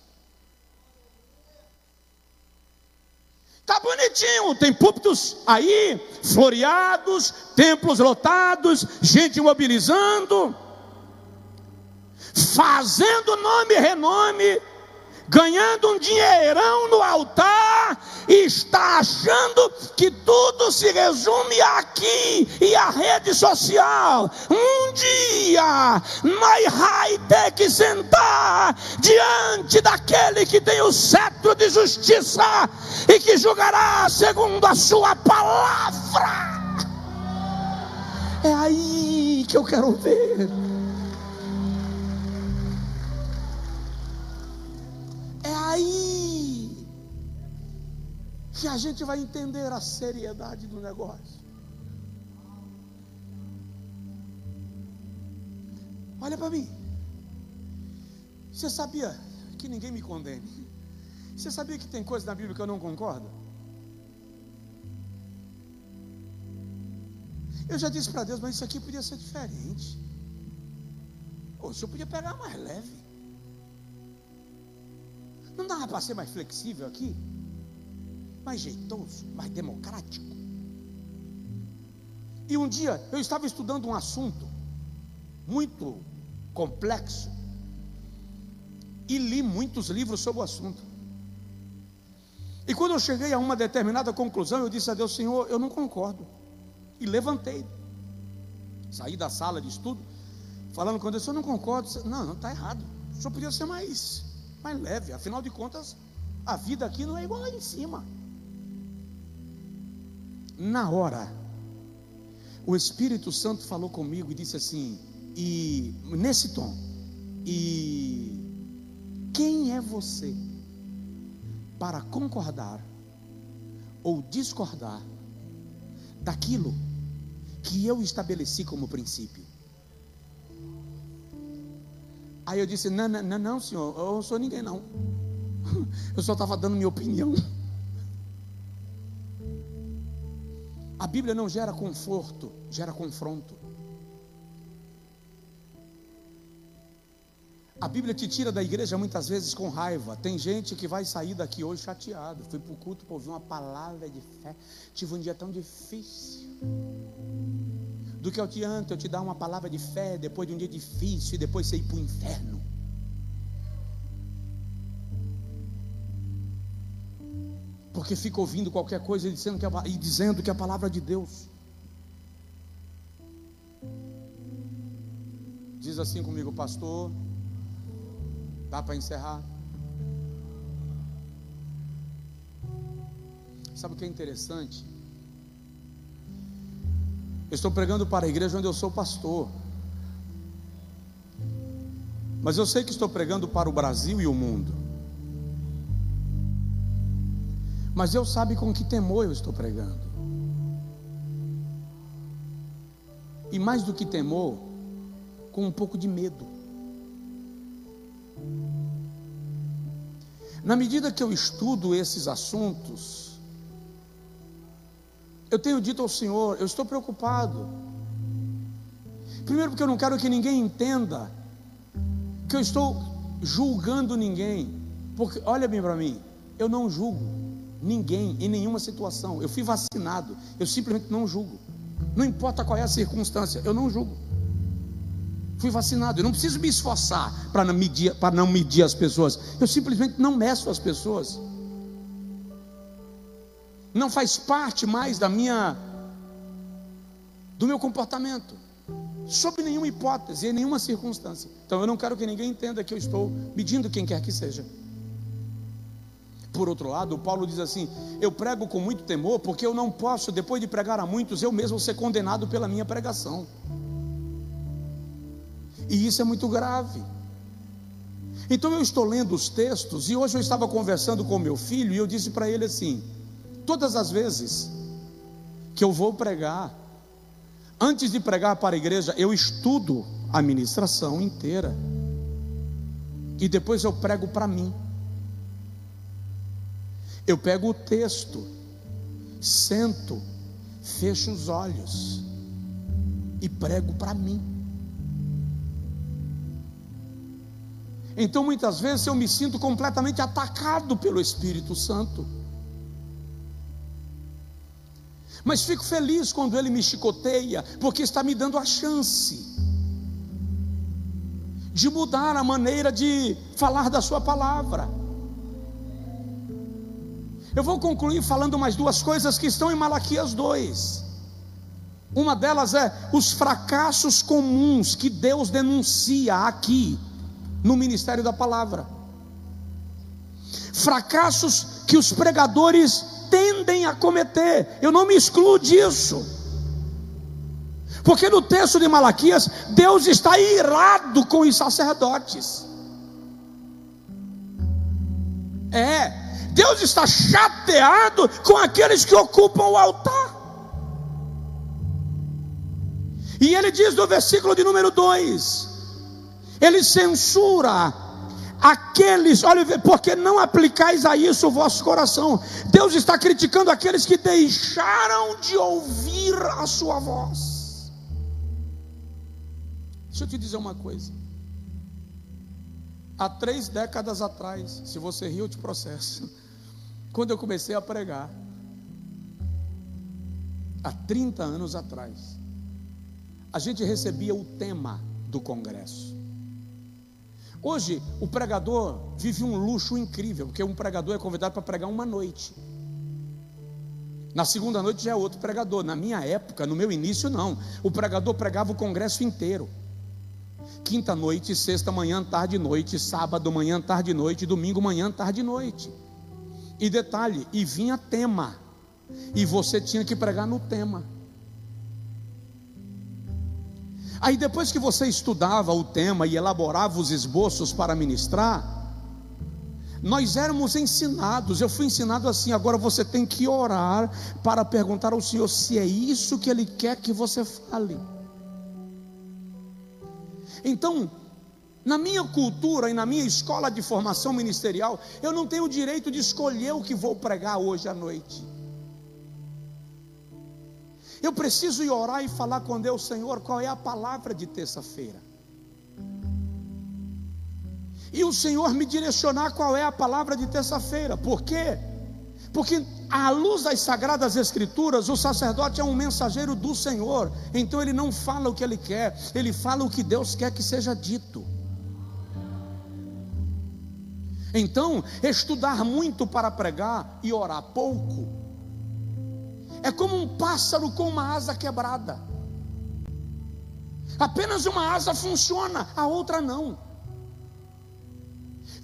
Tá bonitinho, tem púlpitos aí, floreados, templos lotados, gente mobilizando, fazendo nome e renome, ganhando um dinheirão no altar, e está achando que tudo se resume aqui e a rede social. Um dia nós vai ter que sentar diante daquele que tem o cetro de justiça e que julgará segundo a sua palavra. É aí que eu quero ver. É aí que a gente vai entender a seriedade do negócio. Olha para mim. Você sabia que ninguém me condene? Você sabia que tem coisa na Bíblia que eu não concordo? Eu já disse para Deus: mas isso aqui podia ser diferente. O senhor podia pegar mais leve. Não dava para ser mais flexível aqui? Mais jeitoso, mais democrático? E um dia eu estava estudando um assunto muito complexo e li muitos livros sobre o assunto. E quando eu cheguei a uma determinada conclusão, eu disse a Deus: Senhor, eu não concordo. E levantei, saí da sala de estudo, falando com Deus: eu não concordo. Não, está errado. O senhor podia ser mais leve. Afinal de contas, a vida aqui não é igual lá em cima. Na hora, o Espírito Santo falou comigo e disse assim, e nesse tom: e quem é você para concordar ou discordar daquilo que eu estabeleci como princípio? Aí eu disse: não, senhor, eu não sou ninguém não. Eu só estava dando minha opinião. A Bíblia não gera conforto, gera confronto. A Bíblia te tira da igreja muitas vezes com raiva. Tem gente que vai sair daqui hoje chateado. Fui para o culto para ouvir uma palavra de fé. Tive um dia tão difícil. Do que adianta eu te dar uma palavra de fé depois de um dia difícil e depois você ir para o inferno? Porque fica ouvindo qualquer coisa e dizendo que é a palavra de Deus. Diz assim comigo: pastor, dá para encerrar? Sabe o que é interessante? Eu estou pregando para a igreja onde eu sou pastor, mas eu sei que estou pregando para o Brasil e o mundo. Mas Deus sabe com que temor eu estou pregando. E mais do que temor, com um pouco de medo. Na medida que eu estudo esses assuntos, eu tenho dito ao Senhor: eu estou preocupado. Primeiro, porque eu não quero que ninguém entenda que eu estou julgando ninguém. Porque, olha bem para mim, eu não julgo ninguém em nenhuma situação. Eu fui vacinado, eu simplesmente não julgo. Não importa qual é a circunstância, eu não julgo. Fui vacinado, eu não preciso me esforçar para não medir as pessoas. Eu simplesmente não meço as pessoas. Não faz parte mais do meu comportamento, sob nenhuma hipótese, em nenhuma circunstância. Então eu não quero que ninguém entenda que eu estou medindo quem quer que seja. Por outro lado, o Paulo diz assim: eu prego com muito temor, porque eu não posso, depois de pregar a muitos, eu mesmo ser condenado pela minha pregação. E isso é muito grave. Então eu estou lendo os textos, e hoje eu estava conversando com meu filho, e eu disse para ele assim: todas as vezes que eu vou pregar, antes de pregar para a igreja, eu estudo a ministração inteira, e depois eu prego para mim. Eu pego o texto, sento, fecho os olhos e prego para mim. Então muitas vezes eu me sinto completamente atacado pelo Espírito Santo, mas fico feliz quando ele me chicoteia, porque está me dando a chance de mudar a maneira de falar da sua palavra. Eu vou concluir falando mais duas coisas que estão em Malaquias 2. Uma delas é os fracassos comuns que Deus denuncia aqui no ministério da palavra. Fracassos que os pregadores tendem a cometer. Eu não me excluo disso, porque no texto de Malaquias, Deus está irado com os sacerdotes. Deus está chateado com aqueles que ocupam o altar. E ele diz no versículo de número 2, ele censura aqueles, olha, porque não aplicais a isso o vosso coração. Deus está criticando aqueles que deixaram de ouvir a sua voz. Deixa eu te dizer uma coisa. Há 3 décadas atrás, se você rir eu te processo, quando eu comecei a pregar, há 30 anos atrás, a gente recebia o tema do congresso. Hoje o pregador vive um luxo incrível, porque um pregador é convidado para pregar uma noite, na segunda noite já é outro pregador. Na minha época, no meu início, não. O pregador pregava o congresso inteiro: quinta noite, sexta manhã, tarde e noite, sábado manhã, tarde e noite, domingo manhã, tarde e noite. E detalhe, e vinha tema, e você tinha que pregar no tema. Aí depois que você estudava o tema e elaborava os esboços para ministrar, nós éramos ensinados, eu fui ensinado assim: agora você tem que orar para perguntar ao Senhor se é isso que Ele quer que você fale. Então, na minha cultura e na minha escola de formação ministerial, eu não tenho o direito de escolher o que vou pregar hoje à noite. Eu preciso ir orar e falar com Deus: Senhor, qual é a palavra de terça-feira? E o Senhor me direcionar qual é a palavra de terça-feira. Por quê? Porque à luz das Sagradas Escrituras, o sacerdote é um mensageiro do Senhor. Então ele não fala o que ele quer, ele fala o que Deus quer que seja dito. Então, estudar muito para pregar e orar pouco é como um pássaro com uma asa quebrada. Apenas uma asa funciona, a outra não.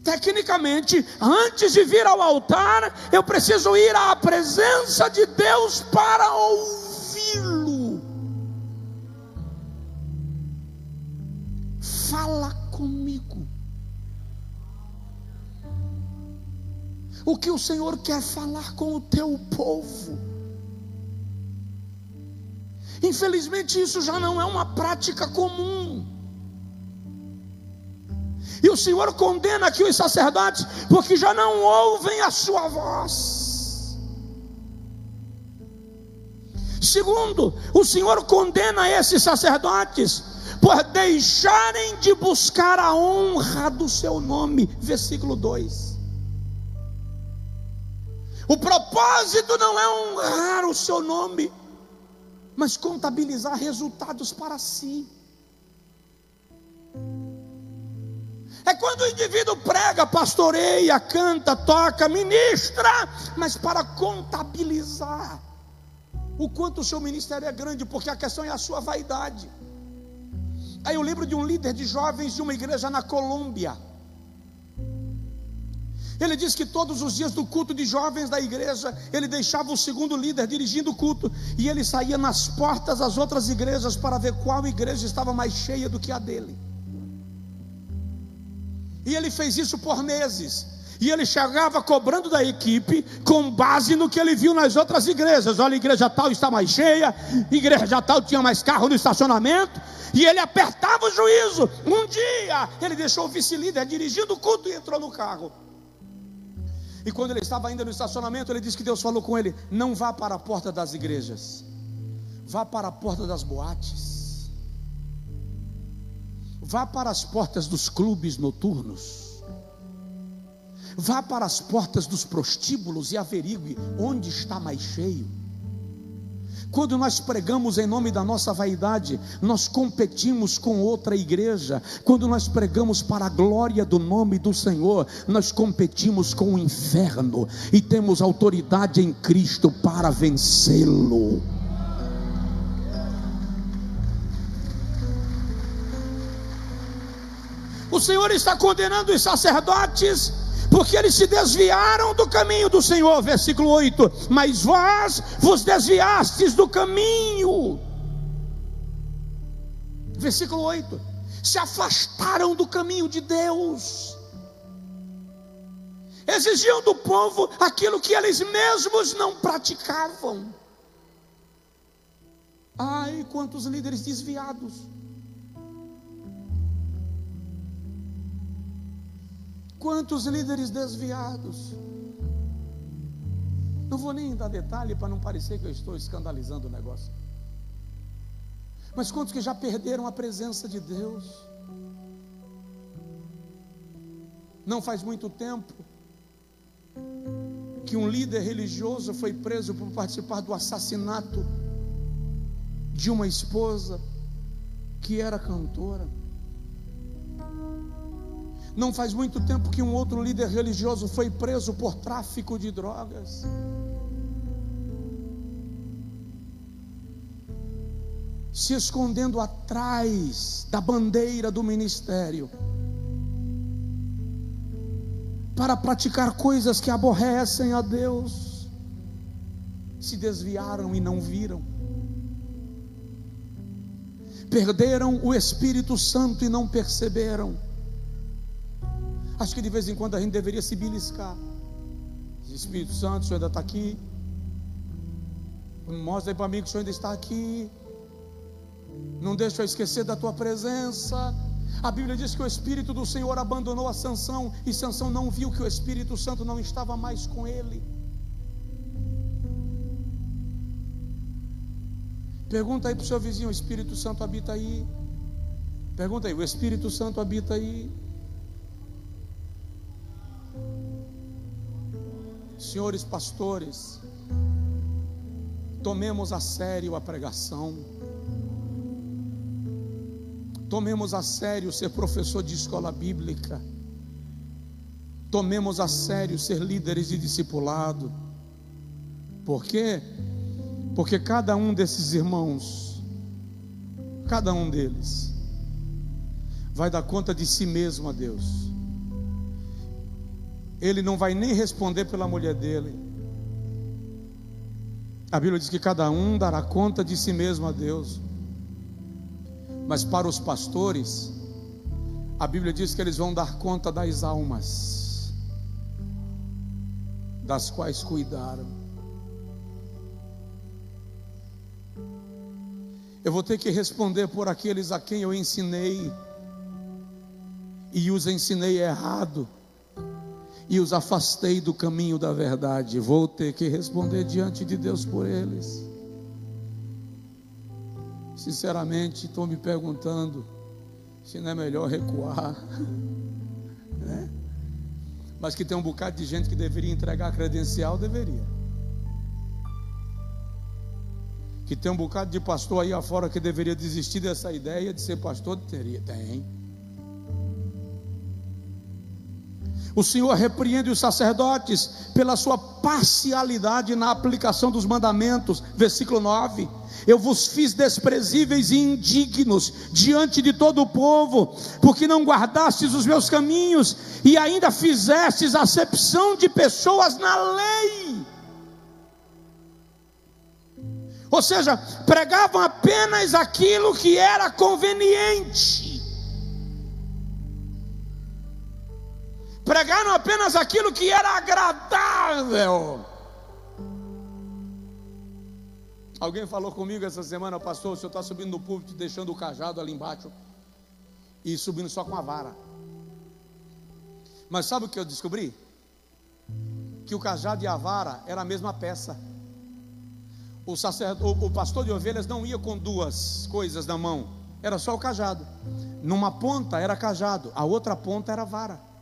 Tecnicamente, antes de vir ao altar, eu preciso ir à presença de Deus para ouvi-lo. Fala comigo. O que o Senhor quer falar com o teu povo? Infelizmente isso já não é uma prática comum. E o Senhor condena aqui os sacerdotes, porque já não ouvem a sua voz. Segundo, o Senhor condena esses sacerdotes por deixarem de buscar a honra do seu nome. Versículo 2. O propósito não é honrar o seu nome, mas contabilizar resultados para si. É quando o indivíduo prega, pastoreia, canta, toca, ministra, mas para contabilizar o quanto o seu ministério é grande, porque a questão é a sua vaidade. Aí eu lembro de um líder de jovens de uma igreja na Colômbia. Ele disse que todos os dias do culto de jovens da igreja, ele deixava o segundo líder dirigindo o culto, e ele saía nas portas das outras igrejas para ver qual igreja estava mais cheia do que a dele. E ele fez isso por meses. E ele chegava cobrando da equipe com base no que ele viu nas outras igrejas. Olha, a igreja tal está mais cheia, a igreja tal tinha mais carro no estacionamento. E ele apertava o juízo. Um dia ele deixou o vice-líder dirigindo o culto e entrou no carro. E quando ele estava ainda no estacionamento, ele disse que Deus falou com ele: não vá para a porta das igrejas, vá para a porta das boates, vá para as portas dos clubes noturnos, vá para as portas dos prostíbulos e averigue onde está mais cheio. Quando nós pregamos em nome da nossa vaidade, nós competimos com outra igreja. Quando nós pregamos para a glória do nome do Senhor, nós competimos com o inferno, e temos autoridade em Cristo para vencê-lo. O Senhor está condenando os sacerdotes porque eles se desviaram do caminho do Senhor. Versículo 8: mas vós vos desviastes do caminho. Versículo 8: se afastaram do caminho de Deus, exigiam do povo aquilo que eles mesmos não praticavam. Ai, quantos líderes desviados! Quantos líderes desviados! Não vou nem dar detalhe para não parecer que eu estou escandalizando o negócio. Mas quantos que já perderam a presença de Deus? Não faz muito tempo que um líder religioso foi preso por participar do assassinato de uma esposa que era cantora. Não faz muito tempo que um outro líder religioso foi preso por tráfico de drogas. Se escondendo atrás da bandeira do ministério, para praticar coisas que aborrecem a Deus. Se desviaram e não viram. Perderam o Espírito Santo e não perceberam. Acho que de vez em quando a gente deveria se beliscar. Espírito Santo, o Senhor ainda está aqui. Mostra aí para mim que o Senhor ainda está aqui. Não deixa eu esquecer da tua presença. A Bíblia diz que o Espírito do Senhor abandonou a Sansão, e Sansão não viu que o Espírito Santo não estava mais com ele. Pergunta aí para o seu vizinho: o Espírito Santo habita aí? Pergunta aí: o Espírito Santo habita aí? Senhores pastores, tomemos a sério a pregação. Tomemos a sério ser professor de escola bíblica. Tomemos a sério ser líderes de discipulado. Por quê? Porque cada um desses irmãos, cada um deles, vai dar conta de si mesmo a Deus. Ele não vai nem responder pela mulher dele. A Bíblia diz que cada um dará conta de si mesmo a Deus. Mas para os pastores, a Bíblia diz que eles vão dar conta das almas, das quais cuidaram. Eu vou ter que responder por aqueles a quem eu ensinei, e os ensinei errado, e os afastei do caminho da verdade. Vou ter que responder diante de Deus por eles. Sinceramente, estou me perguntando se não é melhor recuar, né? Mas que tem um bocado de gente que deveria entregar a credencial, deveria. Que tem um bocado de pastor aí afora que deveria desistir dessa ideia de ser pastor, tem. O Senhor repreende os sacerdotes pela sua parcialidade na aplicação dos mandamentos. Versículo 9: eu vos fiz desprezíveis e indignos diante de todo o povo, porque não guardastes os meus caminhos, e ainda fizestes acepção de pessoas na lei. Ou seja, pregavam apenas aquilo que era conveniente. Pregaram apenas aquilo que era agradável. Alguém falou comigo essa semana: pastor, o senhor está subindo no púlpito, deixando o cajado ali embaixo e subindo só com a vara. Mas sabe o que eu descobri? Que o cajado e a vara era a mesma peça. O pastor de ovelhas não ia com duas coisas na mão, era só o cajado. Numa ponta era cajado, a outra ponta era vara.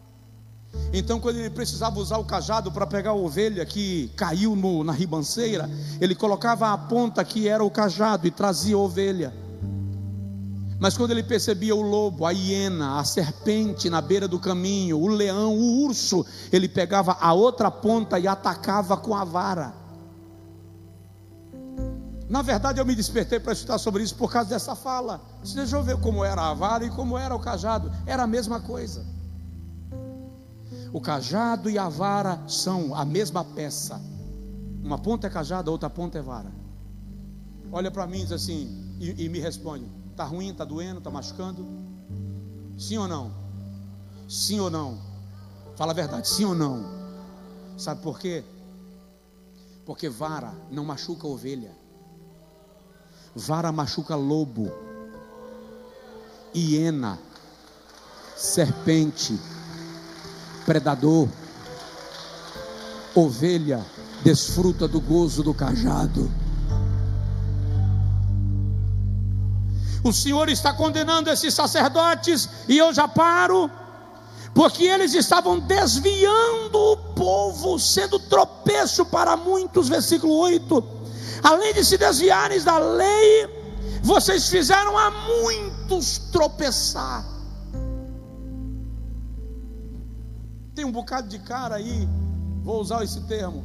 Então, quando ele precisava usar o cajado para pegar a ovelha que caiu na ribanceira, ele colocava a ponta que era o cajado e trazia a ovelha. Mas quando ele percebia o lobo, a hiena, a serpente na beira do caminho, o leão, o urso, ele pegava a outra ponta e atacava com a vara. Na verdade, eu me despertei para estudar sobre isso por causa dessa fala. Deixa eu ver como era a vara e como era o cajado. Era a mesma coisa. O cajado e a vara são a mesma peça. Uma ponta é cajado, a outra ponta é vara. Olha para mim e diz assim, e me responde: está ruim, está doendo, está machucando? Sim ou não? Sim ou não? Fala a verdade, sim ou não? Sabe por quê? Porque vara não machuca ovelha. Vara machuca lobo, hiena, serpente, predador. Ovelha desfruta do gozo do cajado. O Senhor está condenando esses sacerdotes, e eu já paro, porque eles estavam desviando o povo, sendo tropeço para muitos. Versículo 8: além de se desviarem da lei, vocês fizeram a muitos tropeçar. tem um bocado de cara aí, vou usar esse termo,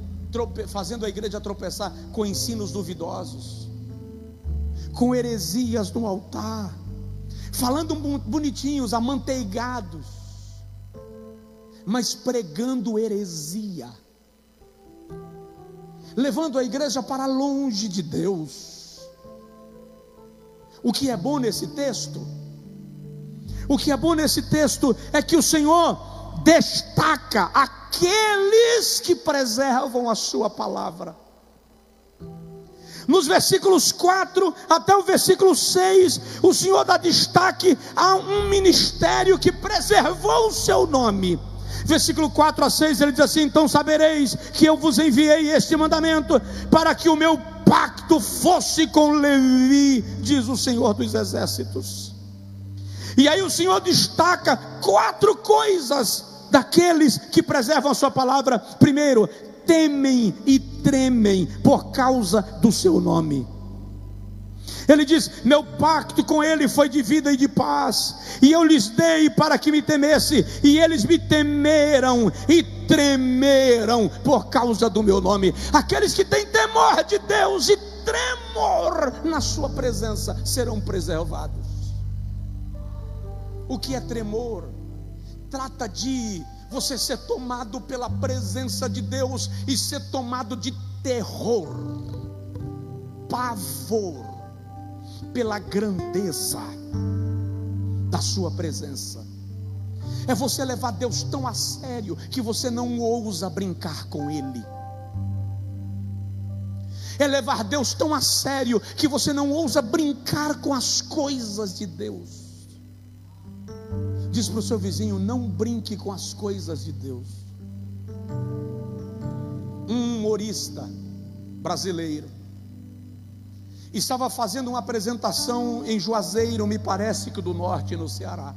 fazendo a igreja tropeçar com ensinos duvidosos, com heresias no altar, falando bonitinhos, amanteigados, mas pregando heresia, levando a igreja para longe de Deus. O que é bom nesse texto? O que é bom nesse texto é que o Senhor destaca aqueles que preservam a sua palavra. Nos versículos 4 até o versículo 6, o Senhor dá destaque a um ministério que preservou o seu nome. Versículo 4 a 6, ele diz assim: então sabereis que eu vos enviei este mandamento, para que o meu pacto fosse com Levi, diz o Senhor dos exércitos. E aí o Senhor destaca 4 coisas daqueles que preservam a sua palavra. Primeiro, temem e tremem por causa do seu nome. Ele diz: meu pacto com ele foi de vida e de paz, e eu lhes dei para que me temesse, e eles me temeram e tremeram por causa do meu nome. Aqueles que têm temor de Deus e tremor na sua presença serão preservados. O que é tremor? Trata de você ser tomado pela presença de Deus e ser tomado de terror, pavor, pela grandeza da sua presença. É você levar Deus tão a sério que você não ousa brincar com Ele. É levar Deus tão a sério que você não ousa brincar com as coisas de Deus. Diz para o seu vizinho: não brinque com as coisas de Deus. Um humorista brasileiro estava fazendo uma apresentação em Juazeiro, me parece que do norte, no Ceará,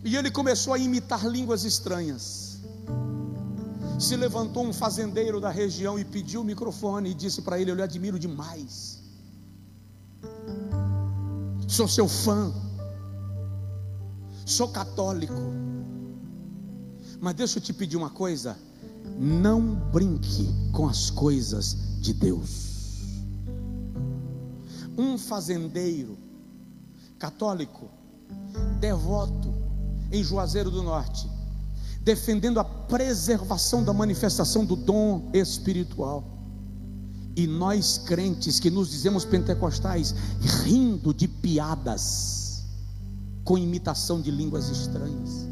e ele começou a imitar línguas estranhas. Se levantou um fazendeiro da região e pediu o microfone e disse para ele: eu lhe admiro demais, sou seu fã, sou católico, mas deixa eu te pedir uma coisa: não brinque com as coisas de Deus. Um fazendeiro católico, devoto, em Juazeiro do Norte, defendendo a preservação da manifestação do dom espiritual, e nós crentes que nos dizemos pentecostais rindo de piadas com imitação de línguas estranhas.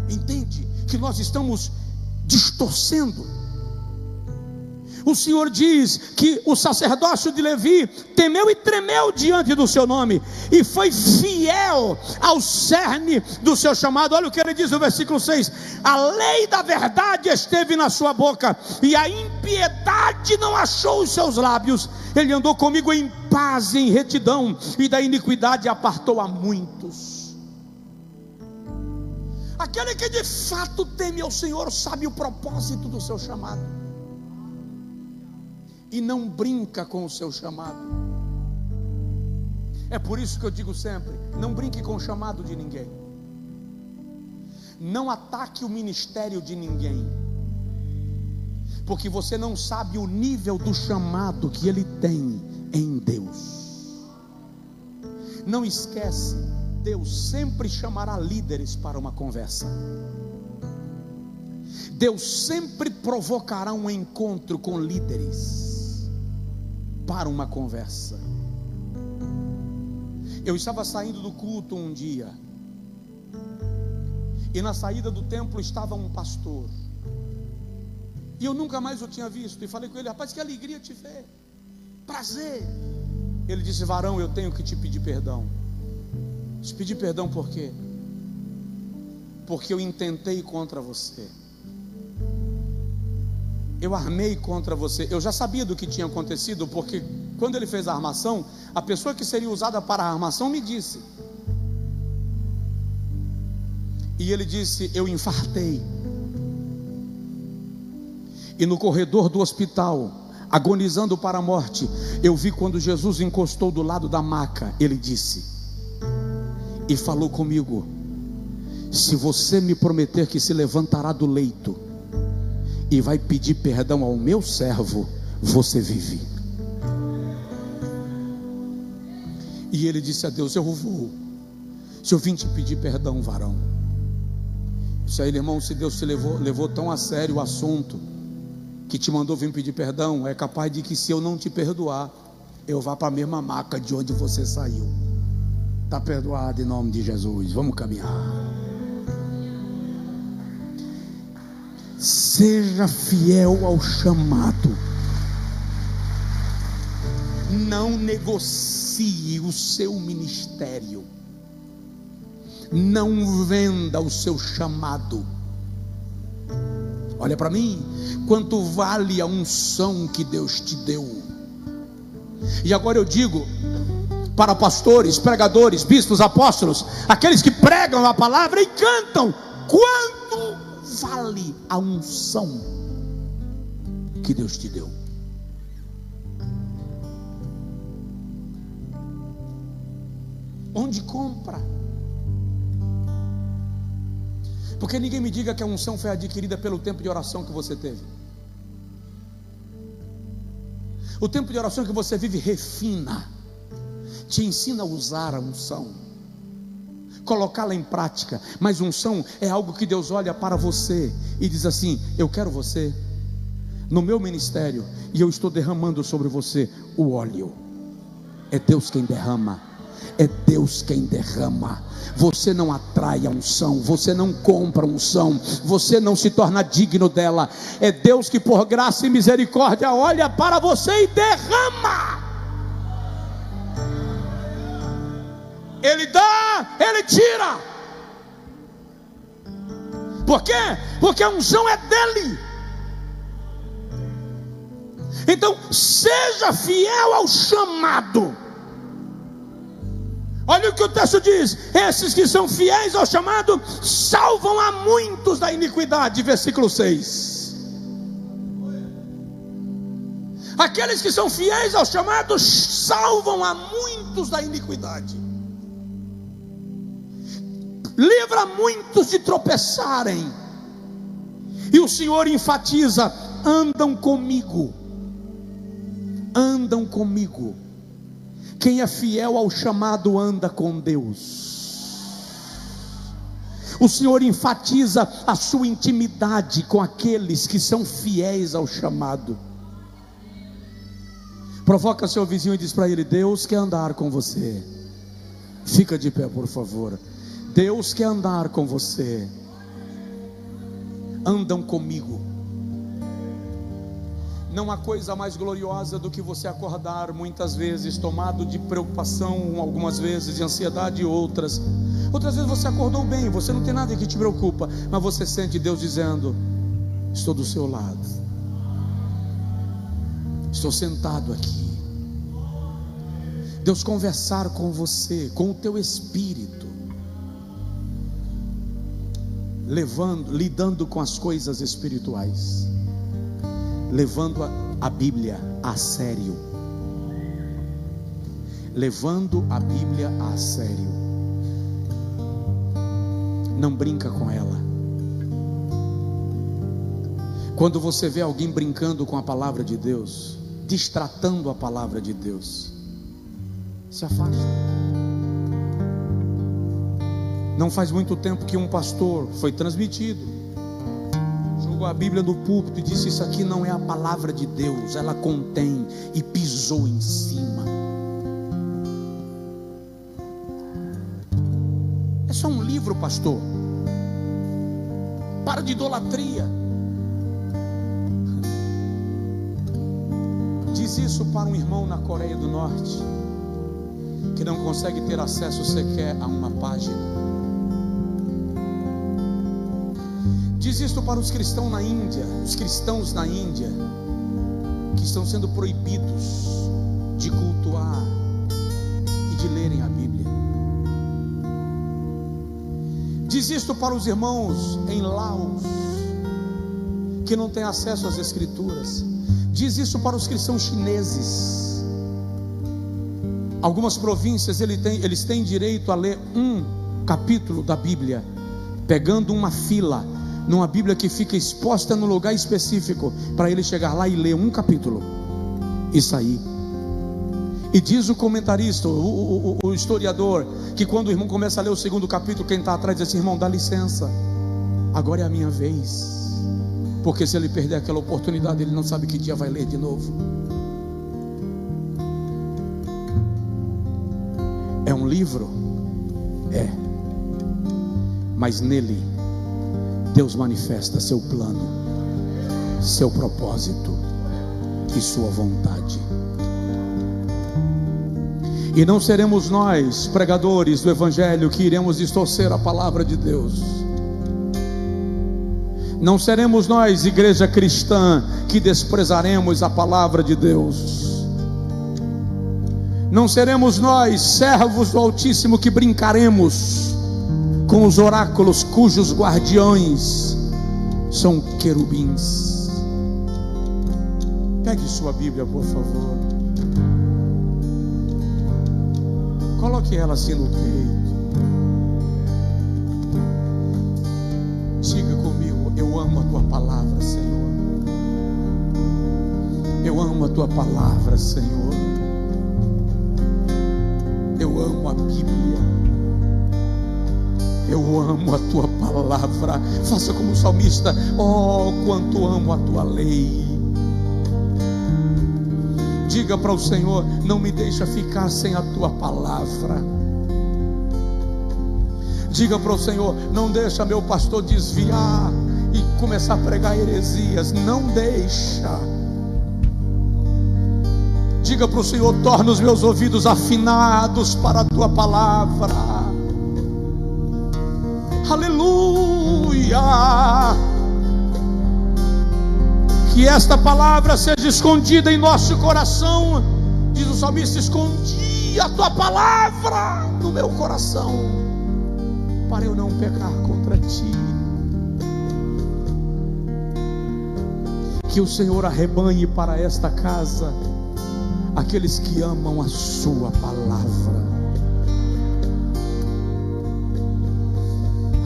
Entende que nós estamos distorcendo. O Senhor diz que o sacerdócio de Levi temeu e tremeu diante do seu nome, e foi fiel ao cerne do seu chamado. Olha o que ele diz no versículo 6: a lei da verdade esteve na sua boca, e a impiedade não achou os seus lábios. Ele andou comigo em paz e em retidão, e da iniquidade apartou a muitos. Aquele que de fato teme ao Senhor sabe o propósito do seu chamado e não brinca com o seu chamado. É por isso que eu digo sempre: não brinque com o chamado de ninguém, não ataque o ministério de ninguém, porque você não sabe o nível do chamado que ele tem em Deus. Não esquece, Deus sempre chamará líderes para uma conversa. Deus sempre provocará um encontro com líderes para uma conversa. Eu estava saindo do culto um dia, e na saída do templo estava um pastor, e eu nunca mais o tinha visto, e falei com ele: rapaz, que alegria te ver, prazer. Ele disse: varão, eu tenho que te pedir perdão. Te pedir perdão por quê? Porque eu intentei contra você, eu armei contra você. Eu já sabia do que tinha acontecido, porque quando ele fez a armação, a pessoa que seria usada para a armação me disse. E ele disse: eu infartei, e no corredor do hospital, agonizando para a morte, eu vi quando Jesus encostou do lado da maca. Ele disse: e falou comigo: se você me prometer que se levantará do leito e vai pedir perdão ao meu servo, você vive. E ele disse a Deus: eu vou. Se eu vim te pedir perdão, varão. Isso aí, irmão, se Deus te levou tão a sério o assunto, que te mandou vir pedir perdão, é capaz de que, se eu não te perdoar, eu vá para a mesma maca de onde você saiu. Está perdoado em nome de Jesus. Vamos caminhar. Seja fiel ao chamado. Não negocie o seu ministério. Não venda o seu chamado. Olha para mim, quanto vale a unção que Deus te deu? E agora eu digo para pastores, pregadores, bispos, apóstolos, aqueles que pregam a palavra e cantam: quanto vale a unção que Deus te deu? Onde compra? Porque ninguém me diga que a unção foi adquirida pelo tempo de oração que você teve. O tempo de oração que você vive refina, te ensina a usar a unção, colocá-la em prática. Mas unção é algo que Deus olha para você e diz assim: eu quero você no meu ministério, e eu estou derramando sobre você o óleo. É Deus quem derrama. É Deus quem derrama. Você não atrai a unção, você não compra a unção, você não se torna digno dela. É Deus que, por graça e misericórdia, olha para você e derrama. Ele dá, Ele tira. Por quê? Porque a unção é dele. Então, seja fiel ao chamado. Olha o que o texto diz: esses que são fiéis ao chamado salvam a muitos da iniquidade. Versículo 6. Aqueles que são fiéis ao chamado salvam a muitos da iniquidade, livra muitos de tropeçarem. E o Senhor enfatiza: andam comigo. Andam comigo. Quem é fiel ao chamado anda com Deus. O Senhor enfatiza a sua intimidade com aqueles que são fiéis ao chamado. Provoca seu vizinho e diz para ele: Deus quer andar com você. Fica de pé, por favor. Deus quer andar com você. Andam comigo. Não há coisa mais gloriosa do que você acordar muitas vezes tomado de preocupação, algumas vezes de ansiedade, outras vezes você acordou bem, você não tem nada que te preocupa, mas você sente Deus dizendo: estou do seu lado, estou sentado aqui. Deus conversar com você, com o teu espírito, lidando com as coisas espirituais, levando a Bíblia a sério. Levando a Bíblia a sério. Não brinca com ela. Quando você vê alguém brincando com a palavra de Deus, distratando a palavra de Deus, se afasta. Não faz muito tempo que um pastor foi transmitido, jogou a Bíblia no púlpito e disse: isso aqui não é a palavra de Deus, ela contém, e pisou em cima. É só um livro, pastor. Para de idolatria. Diz isso para um irmão na Coreia do Norte, que não consegue ter acesso sequer a uma página. Diz isto para os cristãos na Índia, que estão sendo proibidos de cultuar e de lerem a Bíblia. Diz isto para os irmãos em Laos, que não têm acesso às Escrituras. Diz isso para os cristãos chineses, Algumas províncias eles têm direito a ler um capítulo da Bíblia, pegando uma fila, numa Bíblia que fica exposta no lugar específico, para ele chegar lá e ler um capítulo e sair. E diz o comentarista, o historiador, que quando o irmão começa a ler o segundo capítulo, quem está atrás diz assim: irmão, dá licença, agora é a minha vez, porque se ele perder aquela oportunidade, ele não sabe que dia vai ler de novo. É um livro? É. Mas nele Deus manifesta seu plano, seu propósito e sua vontade. E não seremos nós, pregadores do Evangelho, que iremos distorcer a palavra de Deus. Não seremos nós, igreja cristã, que desprezaremos a palavra de Deus. Não seremos nós, servos do Altíssimo, que brincaremos com os oráculos cujos guardiões são querubins. Pegue sua Bíblia, por favor. Coloque ela assim no peito. Diga comigo: eu amo a tua palavra, Senhor. Eu amo a tua palavra, Senhor. Eu amo a Bíblia. Eu amo a tua palavra. Faça como o salmista: oh, quanto amo a tua lei. Diga para o Senhor: não me deixa ficar sem a tua palavra. Diga para o Senhor: não deixa meu pastor desviar e começar a pregar heresias. Não deixa. Diga para o Senhor: torna os meus ouvidos afinados para a tua palavra. Aleluia. Que esta palavra seja escondida em nosso coração. Diz o salmista: escondi a tua palavra no meu coração, para eu não pecar contra ti. Que o Senhor arrebanhe para esta casa aqueles que amam a sua palavra.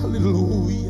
Aleluia.